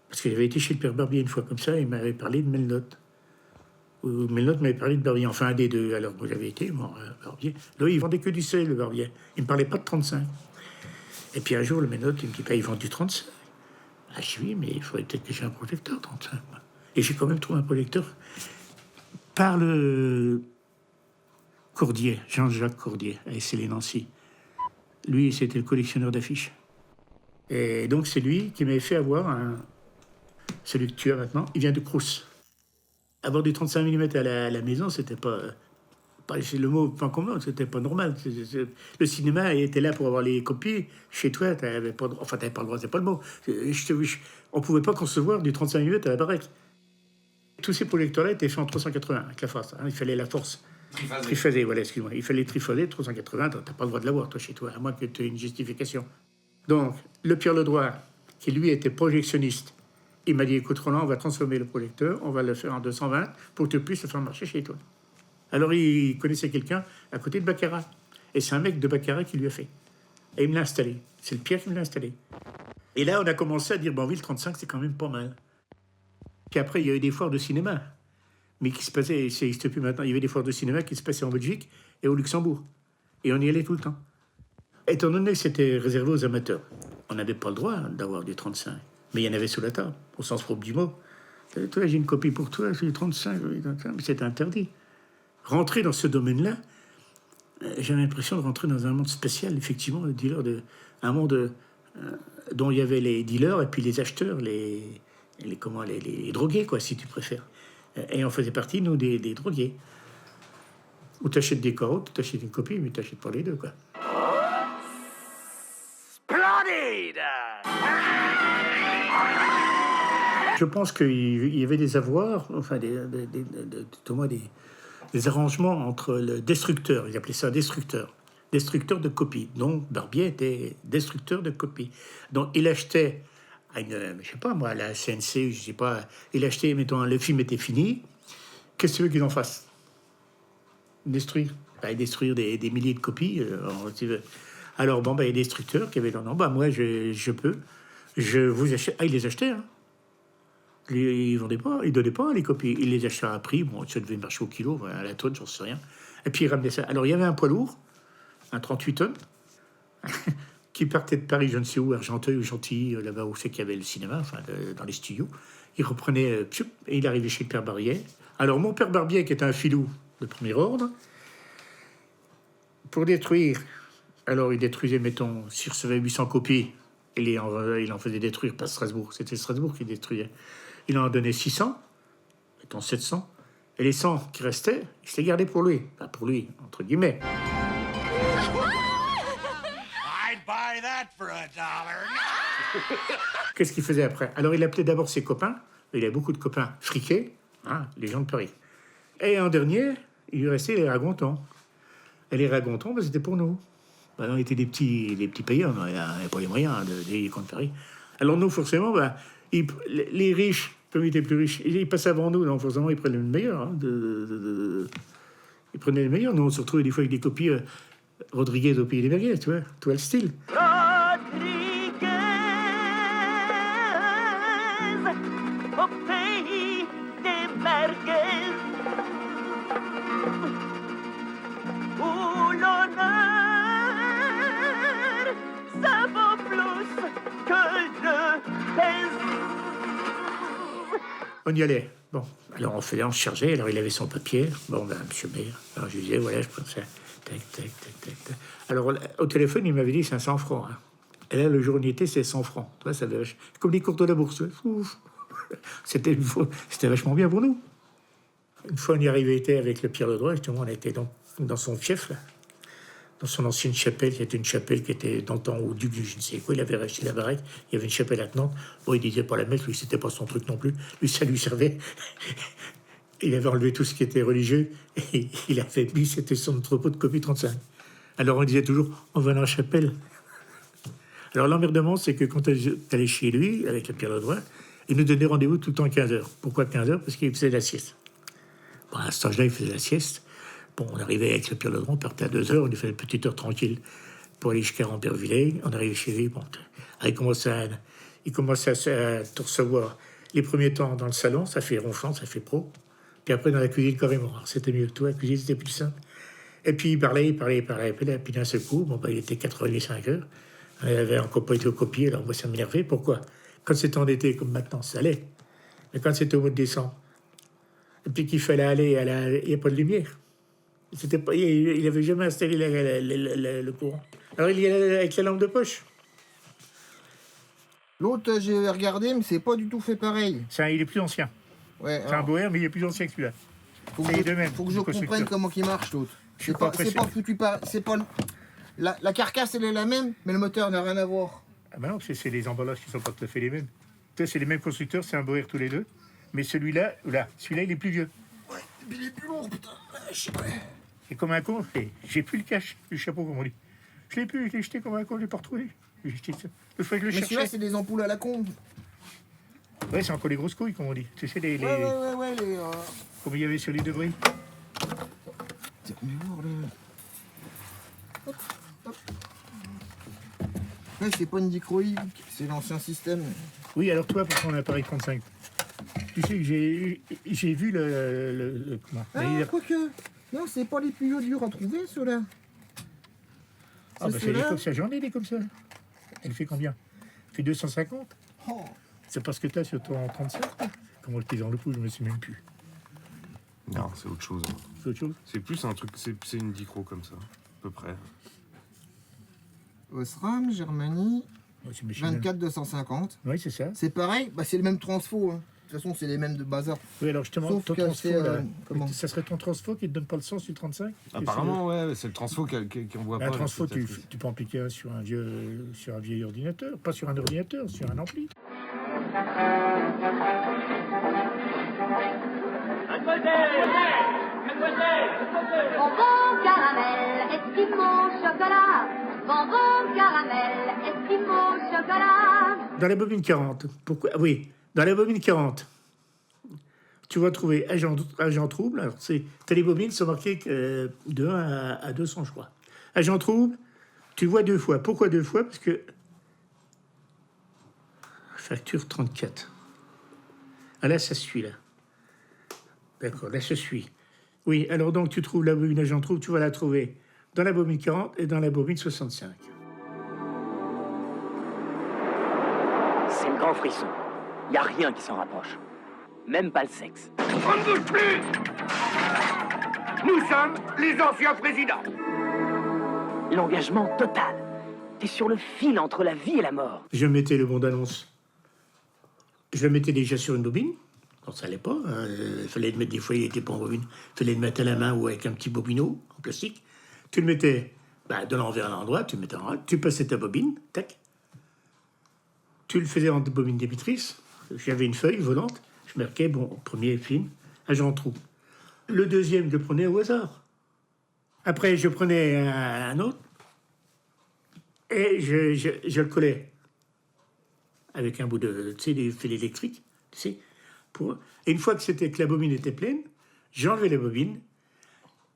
Parce que j'avais été chez le père Barbier une fois comme ça, et il m'avait parlé de Melnotte. Ou Melnotte m'avait parlé de Barbier, enfin un des deux. Alors moi j'avais été, Barbier. Là, il vendait que du 16, le Barbier. Il ne me parlait pas de 35. Et puis un jour, le Melnotte, il me dit, il vend du 35. Ah, je dis, oui, mais il faudrait peut-être que j'ai un projecteur 35. Et j'ai quand même trouvé un projecteur par le Cordier, Jean-Jacques Cordier, à Essay-les-Nancy. Lui, c'était le collectionneur d'affiches. Et donc, c'est lui qui m'avait fait avoir celui que tu as maintenant. Il vient de Crous. Avoir du 35 mm à la maison, c'était pas c'est le mot pas commun, c'était pas normal. Le cinéma était là pour avoir les copies. Chez toi, t'avais pas le droit. Enfin, t'avais pas le droit, c'est pas le mot. On pouvait pas concevoir du 35 mm à la baraque. Tous ces projecteurs-là étaient faits en 380 avec la force. Hein, il fallait la force. Triphasé, voilà, excuse-moi. Il fallait triphaser 380. T'as pas le droit de l'avoir, toi, chez toi, à moins que tu aies une justification. Donc, le Pierre Ledroit, qui lui était projectionniste, il m'a dit, écoute, Roland, on va transformer le projecteur, on va le faire en 220 pour que tu puisses le faire marcher chez toi. Alors, il connaissait quelqu'un à côté de Baccarat. Et c'est un mec de Baccarat qui lui a fait. Et il me l'a installé. C'est le Pierre qui me l'a installé. Et là, on a commencé à dire, bon, oui, le 35, c'est quand même pas mal. Puis après, il y a eu des foires de cinéma. Mais qui se passaient, ça n'existe plus maintenant, il y avait des foires de cinéma qui se passaient en Belgique et au Luxembourg. Et on y allait tout le temps. Étant donné que c'était réservé aux amateurs, on n'avait pas le droit d'avoir du 35. Mais il y en avait sous la table, au sens propre du mot. Toi, j'ai une copie pour toi, c'est du 35, mais c'était interdit. Rentrer dans ce domaine-là, j'avais l'impression de rentrer dans un monde spécial, effectivement, le dealer un monde dont il y avait les dealers et puis les acheteurs, les drogués, quoi, si tu préfères. Et on faisait partie, nous, des drogués. Ou t'achètes des carreaux, tu t'achètes une copie, mais t'achètes pas les deux, quoi.
Splendide!
Je pense qu'il y avait des avoirs, enfin, des arrangements entre le destructeur, ils appelaient ça destructeur de copies. Donc, Barbier était destructeur de copies. Donc, il achetait à je sais pas moi, à la CNC, je sais pas, il achetait, mettons, le film était fini, qu'est-ce que tu veux qu'ils en fassent? Détruire. Détruire des milliers de copies, alors, bon, il y a des destructeurs qui avaient dit, non, moi, je peux, je vous achète. Ah, ils les achetaient, hein. Ils vendaient pas, ils donnaient pas les copies. Ils les achetaient à prix, bon, ça devait marcher au kilo, à la tonne, j'en sais rien. Et puis, ils ramenaient ça. Alors, il y avait un poids lourd, un 38 tonnes, qui partait de Paris, je ne sais où, Argenteuil ou Gentilly, là-bas où c'est qu'il y avait le cinéma, enfin, dans les studios. Il reprenait, et il arrivait chez le père Barbier. Alors, mon père Barbier, qui était un filou de premier ordre, pour détruire, alors il détruisait, mettons, s'il recevait 800 copies, il en faisait détruire, pas Strasbourg, c'était Strasbourg qui détruisait. Il en donnait 600, mettons 700, et les 100 qui restaient, il se les gardait pour lui. Pas pour lui, entre guillemets. Qu'est-ce qu'il faisait après? Alors, il appelait d'abord ses copains. Il avait beaucoup de copains friqués, hein, les gens de Paris. Et en dernier, il lui restait les ragontons. Et les ragontons, c'était pour nous. On était des petits payeurs, on n'avait pas les moyens de contre Paris. Alors nous, forcément, les riches, comme ils étaient plus riches, ils passaient avant nous, donc forcément, ils prenaient le meilleur. Hein, ils prenaient le meilleur. Nous, on se retrouvait des fois avec des copies Rodriguez au Pays des Merguez, tu vois le style.
Au pays des merguez, où l'honneur, ça vaut plus que le pèse.
On y allait. Bon, alors on se chargeait, alors il avait son papier. Bon, monsieur Maire, alors je lui disais, voilà, je prends ça. Tac, tac, tac, tac, tac. Alors, au téléphone, il m'avait dit 500 francs. Hein. Et là, le jour où on y était, c'est 100 francs. Tu vois, ça avait... Comme les cours de la bourse. C'était vachement bien pour nous. Une fois, on y arrivait avec le Pierre Ledroit, justement, on était dans son fief, là, dans son ancienne chapelle, qui était une chapelle qui était dans le temps au duc du je ne sais quoi. Il avait racheté la baraque, il y avait une chapelle attenante. Bon, il disait pas la mettre, lui, c'était pas son truc non plus. Lui, ça lui servait. Il avait enlevé tout ce qui était religieux et il avait mis, c'était son entrepôt de copie 35. Alors on disait toujours, on va dans la chapelle. Alors l'emmerdement, c'est que quand tu allais chez lui, avec le Pierre Ledroit, il nous donnait rendez-vous tout le temps à 15h. Pourquoi 15h? Parce qu'il faisait la sieste. Bon, à cet âge-là, il faisait la sieste. Bon, on arrivait avec le Pierre Ledroit, on partait à 2h, on lui faisait une petite heure tranquille pour aller jusqu'à Rambervillers. On arrivait chez lui, bon, il commençait à te recevoir les premiers temps dans le salon, ça fait ronflant, ça fait pro. Puis après, dans la cuisine, carrément. Alors, c'était mieux. Toi, la cuisine, c'était plus simple. Et puis, il parlait. Puis d'un seul coup, il était 4h30, 5h. Il avait encore pas été au copier. Alors, moi, ça m'énervait. Pourquoi? Quand c'était en été, comme maintenant, ça allait. Mais quand c'était au mois de décembre, et puis qu'il fallait aller, il n'y a pas de lumière. Il n'avait jamais installé le courant. Alors, il y allait avec la lampe de poche.
L'autre, j'ai regardé, mais c'est pas du tout fait pareil.
Il est plus ancien.
Ouais,
c'est un bohème, mais il est plus ancien que celui-là. C'est les deux mêmes.
Faut que je comprenne comment il marche l'autre. C'est pas foutu par. C'est pas. La carcasse elle est la même, mais le moteur n'a rien à voir.
Ah ben non, c'est les emballages qui sont pas tout à fait les mêmes. C'est les mêmes constructeurs, c'est un Boer tous les deux. Mais celui-là, il est plus vieux.
Ouais, mais il est plus lourd, putain.
Et comme un con, j'ai plus le cache du chapeau, comme on dit. Je l'ai plus, je l'ai jeté comme un con, je l'ai pas retrouvé. J'ai jeté ça. Le fait que je le
mais
cherchais.
celui-là, c'est des ampoules à la con.
Ouais, c'est encore les grosses couilles, comme on dit. Tu sais, les...
Ouais, les...
Comme il y avait sur les debris.
Hop. Ouais, c'est pas une dichroïque, c'est l'ancien système.
Oui, alors toi, pour ton appareil 35, tu sais que j'ai vu le comment.
Quoique. Non, c'est pas les plus durs à trouver, ceux-là.
Ah, bah c'est des comme ça, j'en ai des comme ça. Elle fait combien? Elle fait 250.
Oh.
C'est parce que t'as sur ton 35. Comment le pise dans le pouls, je me suis même plus.
Non, c'est autre chose.
C'est autre chose?
C'est plus un truc, c'est une dichro comme ça, à peu près.
Osram, Germanie, 24-250.
Oui, c'est ça.
C'est pareil, c'est le même transfo. Hein. De toute façon, c'est les mêmes de bazar.
Oui, alors justement,
sauf
ton
que
transfo,
comment
ça serait ton transfo qui te donne pas le sens du 35?
Apparemment, ouais, c'est le transfo qu'on voit pas.
Un transfo, tu peux en piquer un sur un vieil ordinateur. Pas sur un ordinateur, sur un ampli.
Bonbon caramel, Esquimau chocolat. Bonbon caramel, Esquimau chocolat.
Dans la bobine 40, pourquoi? Oui, dans la bobine 40, tu vas trouver agent trouble. Alors, t'as les bobines sont marquées de 1 à 200, je crois. Agent trouble, tu vois 2 fois. Pourquoi 2 fois? Parce que facture 34. Ah là, ça suit, là. D'accord, là, ça suit. Oui, alors donc, tu trouves la bobine agent trouble, tu vas la trouver dans la bobine 40 et dans la bobine 65.
C'est le grand frisson. Il n'y a rien qui s'en rapproche. Même pas le sexe.
On ne bouge plus! Nous sommes les anciens présidents.
L'engagement total. T'es sur le fil entre la vie et la mort.
Je mettais le bon d'annonce. Je le mettais déjà sur une bobine. Quand ça allait pas, il fallait le mettre, des fois il n'était pas en bobine. Il fallait le mettre à la main ou avec un petit bobineau en plastique. Tu le mettais de l'envers à l'endroit, tu le mettais en droite, tu passais ta bobine, tac. Tu le faisais en bobine débitrice. J'avais une feuille volante, je marquais, premier film, agent trou. Le deuxième, je le prenais au hasard. Après, je prenais un autre et je le collais avec un bout de, des fils électriques, tu sais. Et une fois que la bobine était pleine, j'enlevais la bobine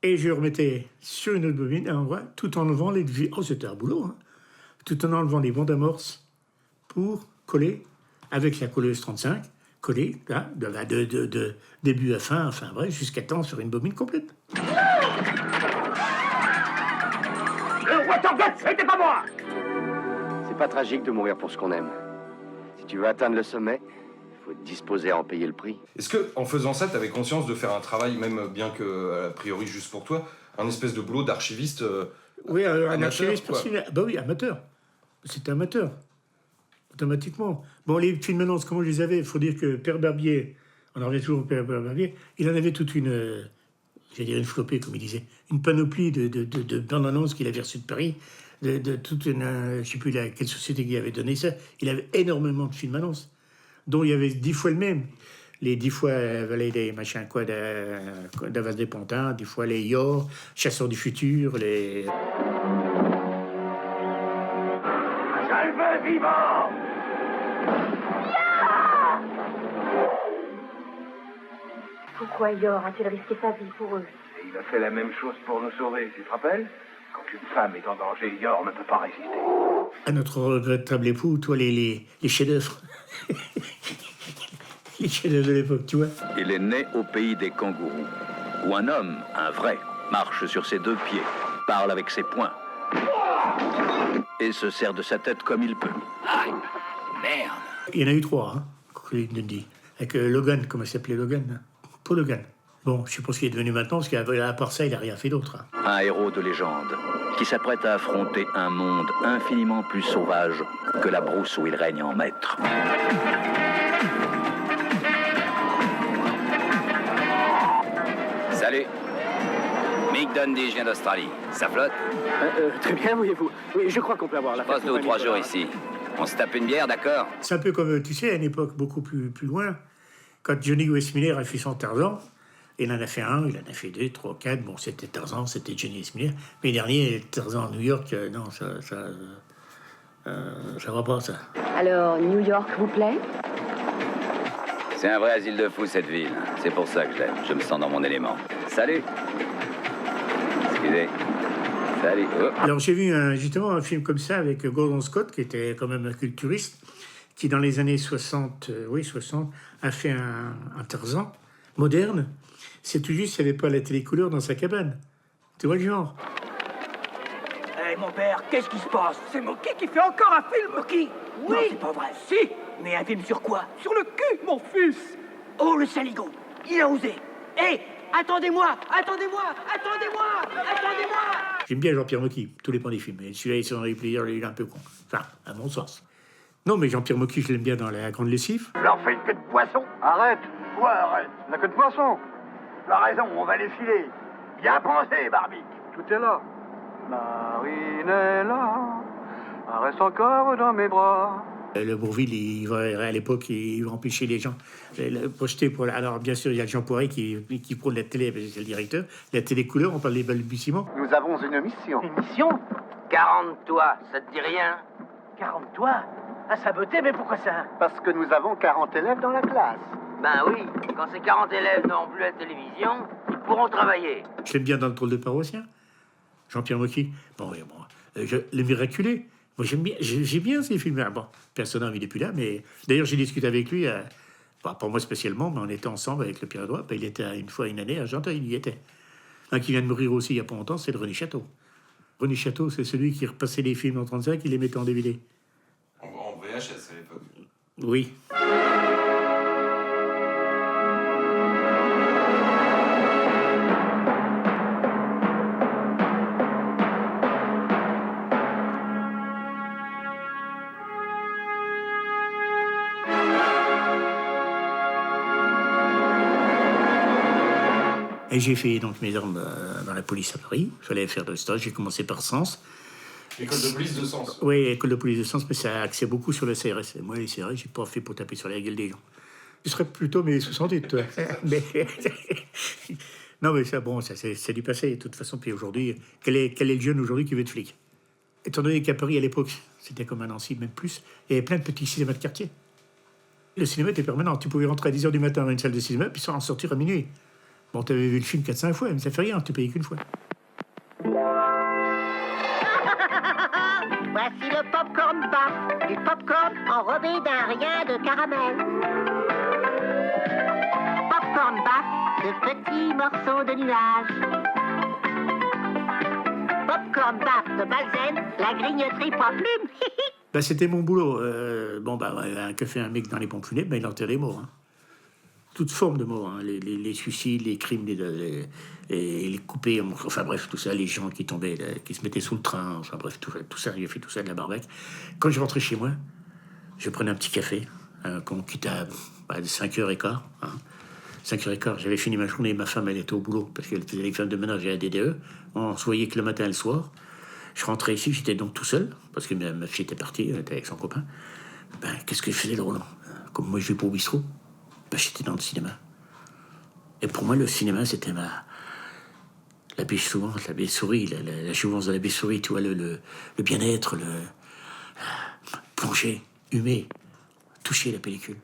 et je remettais sur une autre bobine à un endroit, tout en enlevant les... Oh, c'était un boulot, hein. Tout en enlevant les bandes d'amorce pour coller avec la colleuse 35, coller là, de début à fin, enfin bref, jusqu'à temps sur une bobine complète.
Le Watergate, c'était pas moi!
C'est pas tragique de mourir pour ce qu'on aime. Si tu veux atteindre le sommet, il faut être disposé à en payer le prix.
Est-ce que, en faisant ça, t'avais conscience de faire un travail, même bien que, a priori, juste pour toi, un espèce de boulot d'archiviste
oui, un
amateur,
archiviste personnel. Bah oui, amateur. C'était amateur. Automatiquement. Bon, les films annonces, comment je les avais? Il faut dire que Père Barbier, on en revient toujours au Père Barbier, il en avait toute une, j'allais dire une flopée, comme il disait, une panoplie de bandes annonces qu'il avait reçues de Paris, de toute une, je ne sais plus quelle société qui avait donné ça. Il avait énormément de films annonces, dont il y avait 10 fois le même. Les 10 fois les machins, quoi, d'Avas des Pantins, 10 fois les Yor, Chasseurs du Futur, les...
Je le veux vivant!
Pourquoi Yor a-t-il risqué sa vie pour eux?
Il a fait la même chose pour nous sauver, tu te rappelles? Quand une femme est en danger, Yor ne peut pas résister.
À notre regrettable époux, toi, les chefs-d'œuvre. Les chefs-d'œuvre de l'époque, tu vois.
Il est né au pays des kangourous, où un homme, un vrai, marche sur ses 2 pieds, parle avec ses poings, et se sert de sa tête comme il peut.
Aïe, merde.
Il y en a eu 3, hein, dit. Avec Logan, comment il s'appelait Logan, hein? Paul Logan. Bon, je sais pas ce qu'il est devenu maintenant, parce qu'à part ça, il n'a rien fait d'autre. Hein.
Un héros de légende, qui s'apprête à affronter un monde infiniment plus sauvage que la brousse où il règne en maître. John dit, je viens d'Australie. Ça flotte?
Très bien, voyez-vous. Oui, je crois qu'on peut avoir la
Passe 2 ou 3 jours ici. On se tape une bière, d'accord?
C'est un peu comme, tu sais, à une époque beaucoup plus loin, quand Johnny Weissmuller a fait son Tarzan, il en a fait un, il en a fait 2, 3, 4. Bon, c'était Tarzan, c'était Johnny Weissmuller. Mais le dernier, Tarzan à New York, non, ça va pas, ça.
Alors, New York vous plaît?
C'est un vrai asile de fous, cette ville. C'est pour ça que je l'aime. Je me sens dans mon élément. Salut! Excusez. Salut. Oh.
Alors, j'ai vu justement un film comme ça avec Gordon Scott, qui était quand même un culturiste, qui dans les années 60, a fait un Tarzan moderne. C'est tout juste s'il n'y avait pas la télécouleur dans sa cabane. Tu vois le genre?
Hé, mon père, qu'est-ce qui se passe? C'est Moki qui fait encore un film, Moki? Oui. Non, c'est pas vrai. Si. Mais un film sur quoi? Sur le cul, mon fils. Oh, le saligo. Il a osé. Hé, attendez-moi.
J'aime bien Jean-Pierre Mocky, tout dépend des films. Et celui-là, il s'en est plaisir, il est un peu con. Enfin, à mon sens. Non, mais Jean-Pierre Mocky, je l'aime bien dans La Grande Lessive.
Leur fait une queue de poisson. Arrête. Quoi, arrête? La queue de poisson. T'as raison, on va les filer. Bien pensé, Barbic. Tout est là. Marinella, reste encore dans mes bras.
Le Bourvil, à l'époque, il empêchait les gens de projeter pour... Alors, bien sûr, il y a Jean Poiret qui prône la télé, c'est le directeur. La télé couleur, on parle des balbutiements.
Nous avons une mission.
Une mission?
40 toits, ça te dit rien?
40 toits? À saboter, mais pourquoi ça?
Parce que nous avons 40 élèves dans la classe.
Ben oui, quand ces 40 élèves n'auront plus la télévision, ils pourront travailler.
Je l'aime bien dans Le Drôle de Paroissien. Jean-Pierre Mocky. Le Miraculé. Moi, j'ai bien ces films-là. Bon, personnellement, il n'est plus là, mais d'ailleurs, j'ai discuté avec lui, pas moi spécialement, mais on était ensemble avec le Pierre Edouard. Il était une année à Argenteuil, il y était. Un qui vient de mourir aussi il n'y a pas longtemps, c'est René Château. René Château, c'est celui qui repassait les films en 35 et les mettait en DVD.
En VHS à l'époque.
Oui. Et j'ai fait donc mes armes dans la police à Paris. Il fallait faire le stage. J'ai commencé par Sens.
École de police de Sens.
Oui, école de police de Sens, mais ça a axé beaucoup sur le CRS. Et moi, les CRS, j'ai pas fait pour taper sur la gueule des gens. Je serais plutôt mes 68, toi. Mais... non, mais ça, bon, ça, c'est du passé, de toute façon. Puis aujourd'hui, quel est le jeune aujourd'hui qui veut être flic? Étant donné qu'à Paris, à l'époque, c'était comme à Nancy, même plus, il y avait plein de petits cinémas de quartier. Le cinéma était permanent. Tu pouvais rentrer à 10h du matin dans une salle de cinéma, puis en sortir à minuit. Bon, t'avais vu le film 4-5 fois, mais ça fait rien, tu payais qu'une fois.
Voici le popcorn bas. Du popcorn enrobé d'un rien de caramel. Popcorn bas, de petits morceaux de nuages. Popcorn bas de Balzen, la grignoterie pas plume.
C'était mon boulot. Que fait un mec dans les pompes funèbres, il enterre les morts. Hein. Toutes formes de morts, hein. Les suicides, les crimes, les coupés, enfin bref, tout ça, les gens qui tombaient, qui se mettaient sous le train, enfin bref, tout ça, j'ai fait tout ça de la barbaque. Quand je rentrais chez moi, je prenais un petit café, qu'on quitte à 5h15. Hein. 5h15, j'avais fini ma journée, ma femme, elle était au boulot, parce qu'elle faisait les femmes de ménage à la DDE. On se voyait que le matin et le soir. Je rentrais ici, j'étais donc tout seul, parce que ma fille était partie, elle était avec son copain. Qu'est-ce que je faisais de Roland? Comme moi, je vais pas au bistrot. J'étais dans le cinéma. Et pour moi, le cinéma, c'était la biche-souris, la biche-souris, la jouvence de la biche-souris, tu vois, le bien-être, plonger, humer, toucher la pellicule.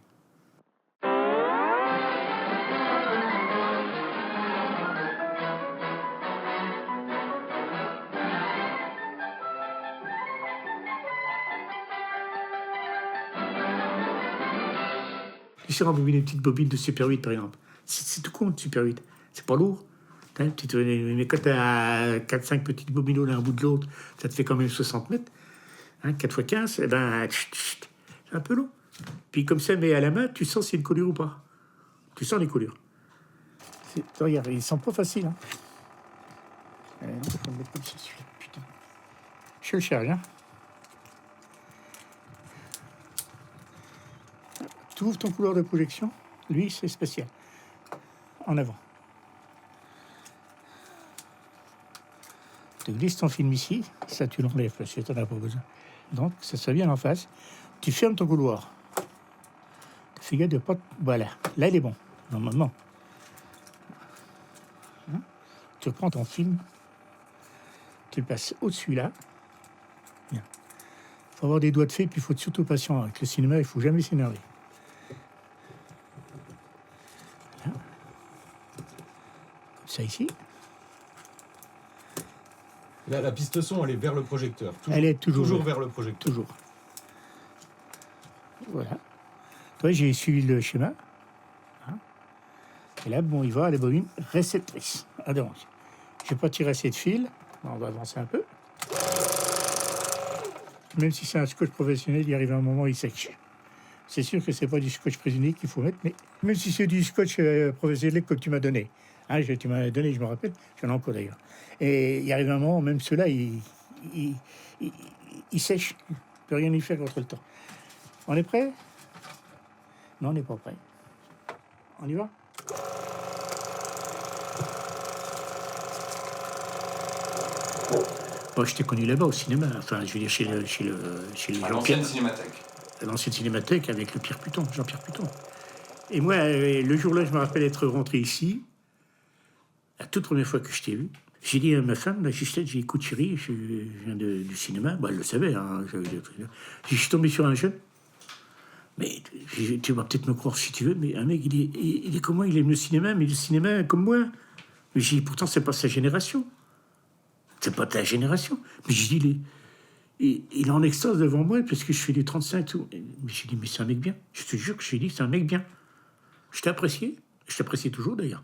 Tu sais rembobiner une petite bobine de Super 8, par exemple. C'est tout con, de Super 8. C'est pas lourd. Mais quand tu as 4-5 petites bobineaux l'un au bout de l'autre, ça te fait quand même 60 mètres. 4 x 15, c'est un peu long. Puis comme ça, mais à la main, tu sens s'il y a une collure ou pas. Tu sens les collures. Regarde, ils sont pas faciles. Hein. Faut mettre comme ça, putain. Je le charge, hein. Tu ouvres ton couloir de projection, lui, c'est spécial. En avant. Tu glisses ton film ici, ça tu l'enlèves parce que tu n'en as pas besoin. Donc ça se vient en face. Tu fermes ton couloir. Tu fais gaffe de pas... Voilà, là il est bon, normalement. Hein? Tu reprends ton film, tu le passes au-dessus là. Bien. Il faut avoir des doigts de fée, puis il faut être surtout patient. Avec le cinéma, il ne faut jamais s'énerver. Voilà. Comme ça ici.
Là, la piste son, elle est vers le projecteur.
Elle est toujours
vers le projecteur.
Toujours. Voilà. Toi, j'ai suivi le schéma. Hein. Et là, bon, il va à la bobine réceptrice. Ah donc, je vais pas tirer assez de fil. On va avancer un peu. Même si c'est un scotch professionnel, il arrive un moment où il sèche. C'est sûr que c'est pas du scotch prisonnier qu'il faut mettre, mais même si c'est du scotch professionnel que tu m'as donné. Hein, tu m'as donné, je me rappelle, j'en ai encore d'ailleurs. Et il arrive un moment, même ceux-là, il sèche. Il ne peut rien y faire contre le temps. On est prêt? Non, on n'est pas prêt. On y va? Moi, je t'ai connu là-bas au cinéma. Enfin, je veux dire, chez les
l'ancienne cinémathèque.
L'ancienne cinémathèque avec le Jean-Pierre Puton. Et moi, le jour-là, je me rappelle être rentré ici. La toute première fois que je t'ai vu, j'ai dit à ma femme, l'assistante, j'ai dit, écoute chérie, je viens du cinéma. Bah, elle le savait, hein. Je suis tombé sur un jeune. Mais tu vas peut-être me croire si tu veux, mais un mec, il est comme moi, il aime le cinéma, mais le cinéma comme moi. Mais j'ai dit, pourtant, c'est pas sa génération. C'est pas ta génération. Mais j'ai dit, il est en extase devant moi parce que je fais du 35 tout. Mais j'ai dit, mais c'est un mec bien. Je te jure que j'ai dit, c'est un mec bien. Je t'ai apprécié. Je t'apprécie toujours, d'ailleurs.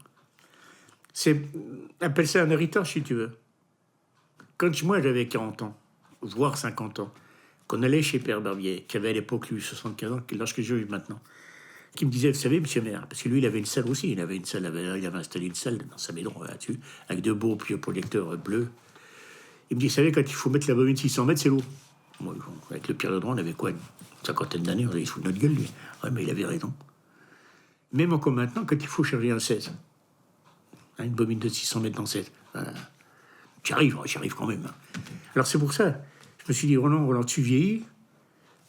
Appelle ça un héritage, si tu veux. Quand moi, j'avais 40 ans, voire 50 ans, qu'on allait chez Père Barbier, qui avait à l'époque, lui, 75 ans, lorsque j'ai eu maintenant, qui me disait, vous savez, monsieur Maire, parce que lui, il avait une salle aussi, il avait installé une salle dans sa maison là-dessus, avec de beaux projecteurs bleus. Il me dit, vous savez, quand il faut mettre la bobine 600 mètres, c'est lourd. Moi, avec le Pierre Ledron, on avait quoi, une cinquantaine d'années, on avait sous notre gueule, lui. Ouais, mais il avait raison. Même encore maintenant, quand il faut charger un 16, une bobine de 600 mètres dans 16, j'y arrive quand même. Alors c'est pour ça, je me suis dit, Roland, tu vieillis,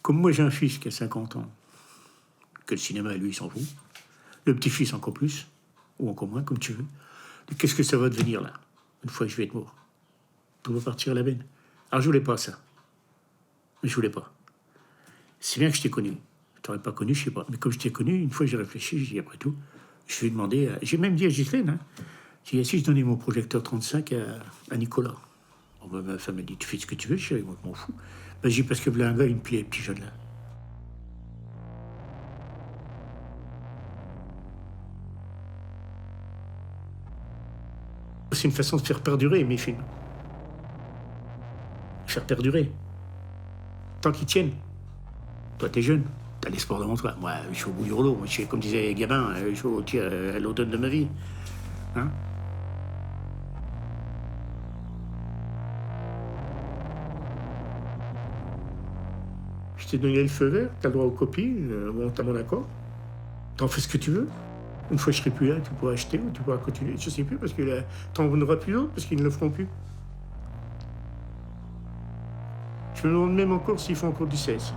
comme moi j'ai un fils qui a 50 ans, que le cinéma, lui, il s'en fout. Le petit-fils encore plus, ou encore moins, comme tu veux. Qu'est-ce que ça va devenir, là, une fois que je vais être mort? Tout va partir à la benne. Alors je voulais pas ça. Je voulais pas. C'est bien que je t'ai connu. Je t'aurais pas connu, je sais pas. Mais comme je t'ai connu, une fois que j'ai réfléchi, j'ai dit, après tout, je vais demander... J'ai même dit à Ghislaine, j'ai dit, si je donnais mon projecteur 35 à Nicolas. Bon, ma femme m'a dit, tu fais ce que tu veux, chérie, moi je m'en fous. Ben, j'ai dit, parce que là, un gars, il me plaît, petit jeune là. C'est une façon de faire perdurer mes films. Faire perdurer. Tant qu'ils tiennent. Toi, t'es jeune. T'as l'espoir devant toi. Moi, je suis au bout du rouleau. Moi, comme disait Gabin, je suis à l'automne de ma vie. Hein? Je t'ai donné le feu vert. T'as le droit aux copies. T'as mon accord. T'en fais ce que tu veux. Une fois que je serai plus là, tu pourras acheter ou tu pourras continuer. Je sais plus, parce que là, t'en auras plus d'autres, parce qu'ils ne le feront plus. Je me demande même encore s'ils font encore du 16.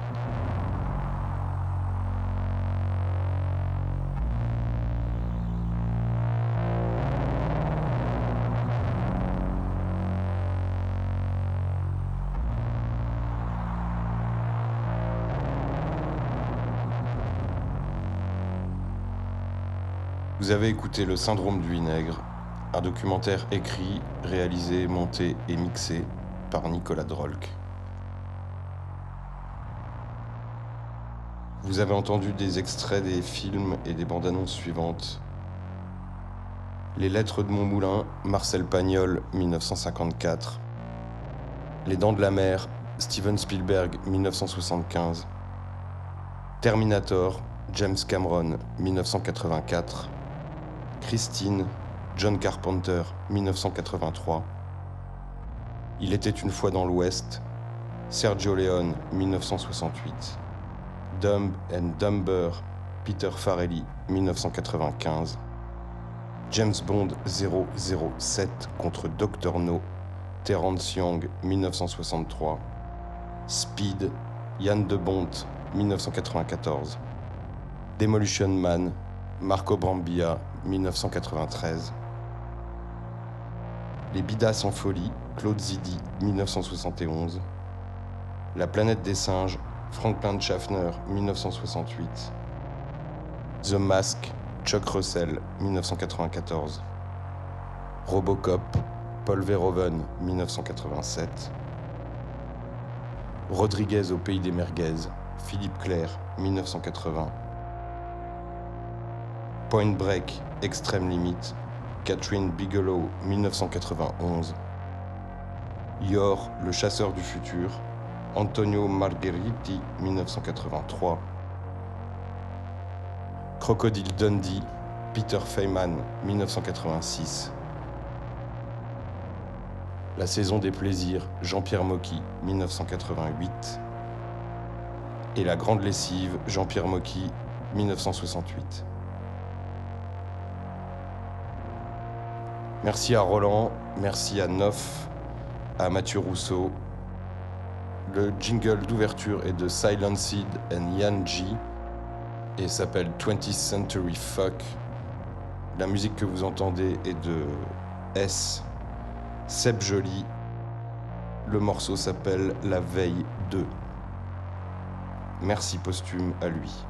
Vous avez écouté Le Syndrome du Vinaigre, un documentaire écrit, réalisé, monté et mixé par Nicolas Drolk. Vous avez entendu des extraits des films et des bandes-annonces suivantes. Les Lettres de Montmoulin, Marcel Pagnol, 1954. Les Dents de la Mer, Steven Spielberg, 1975. Terminator, James Cameron, 1984. Christine, John Carpenter, 1983. Il était une fois dans l'Ouest, Sergio Leone, 1968. Dumb and Dumber, Peter Farrelly, 1995. James Bond 007 contre Dr No, Terence Young, 1963. Speed, Yann de Bont, 1994. Demolition Man, Marco Brambilla, 1993. Les Bidas en folie, Claude Zidi, 1971. La planète des singes, Franklin Schaffner, 1968. The Mask, Chuck Russell, 1994. Robocop, Paul Verhoeven, 1987. Rodriguez au pays des merguez, Philippe Clair, 1980. Point Break, Extrême Limite, Catherine Bigelow, 1991. Yor, le chasseur du futur, Antonio Margheriti, 1983. Crocodile Dundee, Peter Feynman, 1986. La saison des plaisirs, Jean-Pierre Mocky, 1988. Et La grande lessive, Jean-Pierre Mocky, 1968. Merci à Roland, merci à Noff, à Mathieu Rousseau. Le jingle d'ouverture est de Silent Seed and Yan G et s'appelle 20th Century Fuck. La musique que vous entendez est de S, Seb Joly. Le morceau s'appelle La Veille 2. Merci posthume à lui.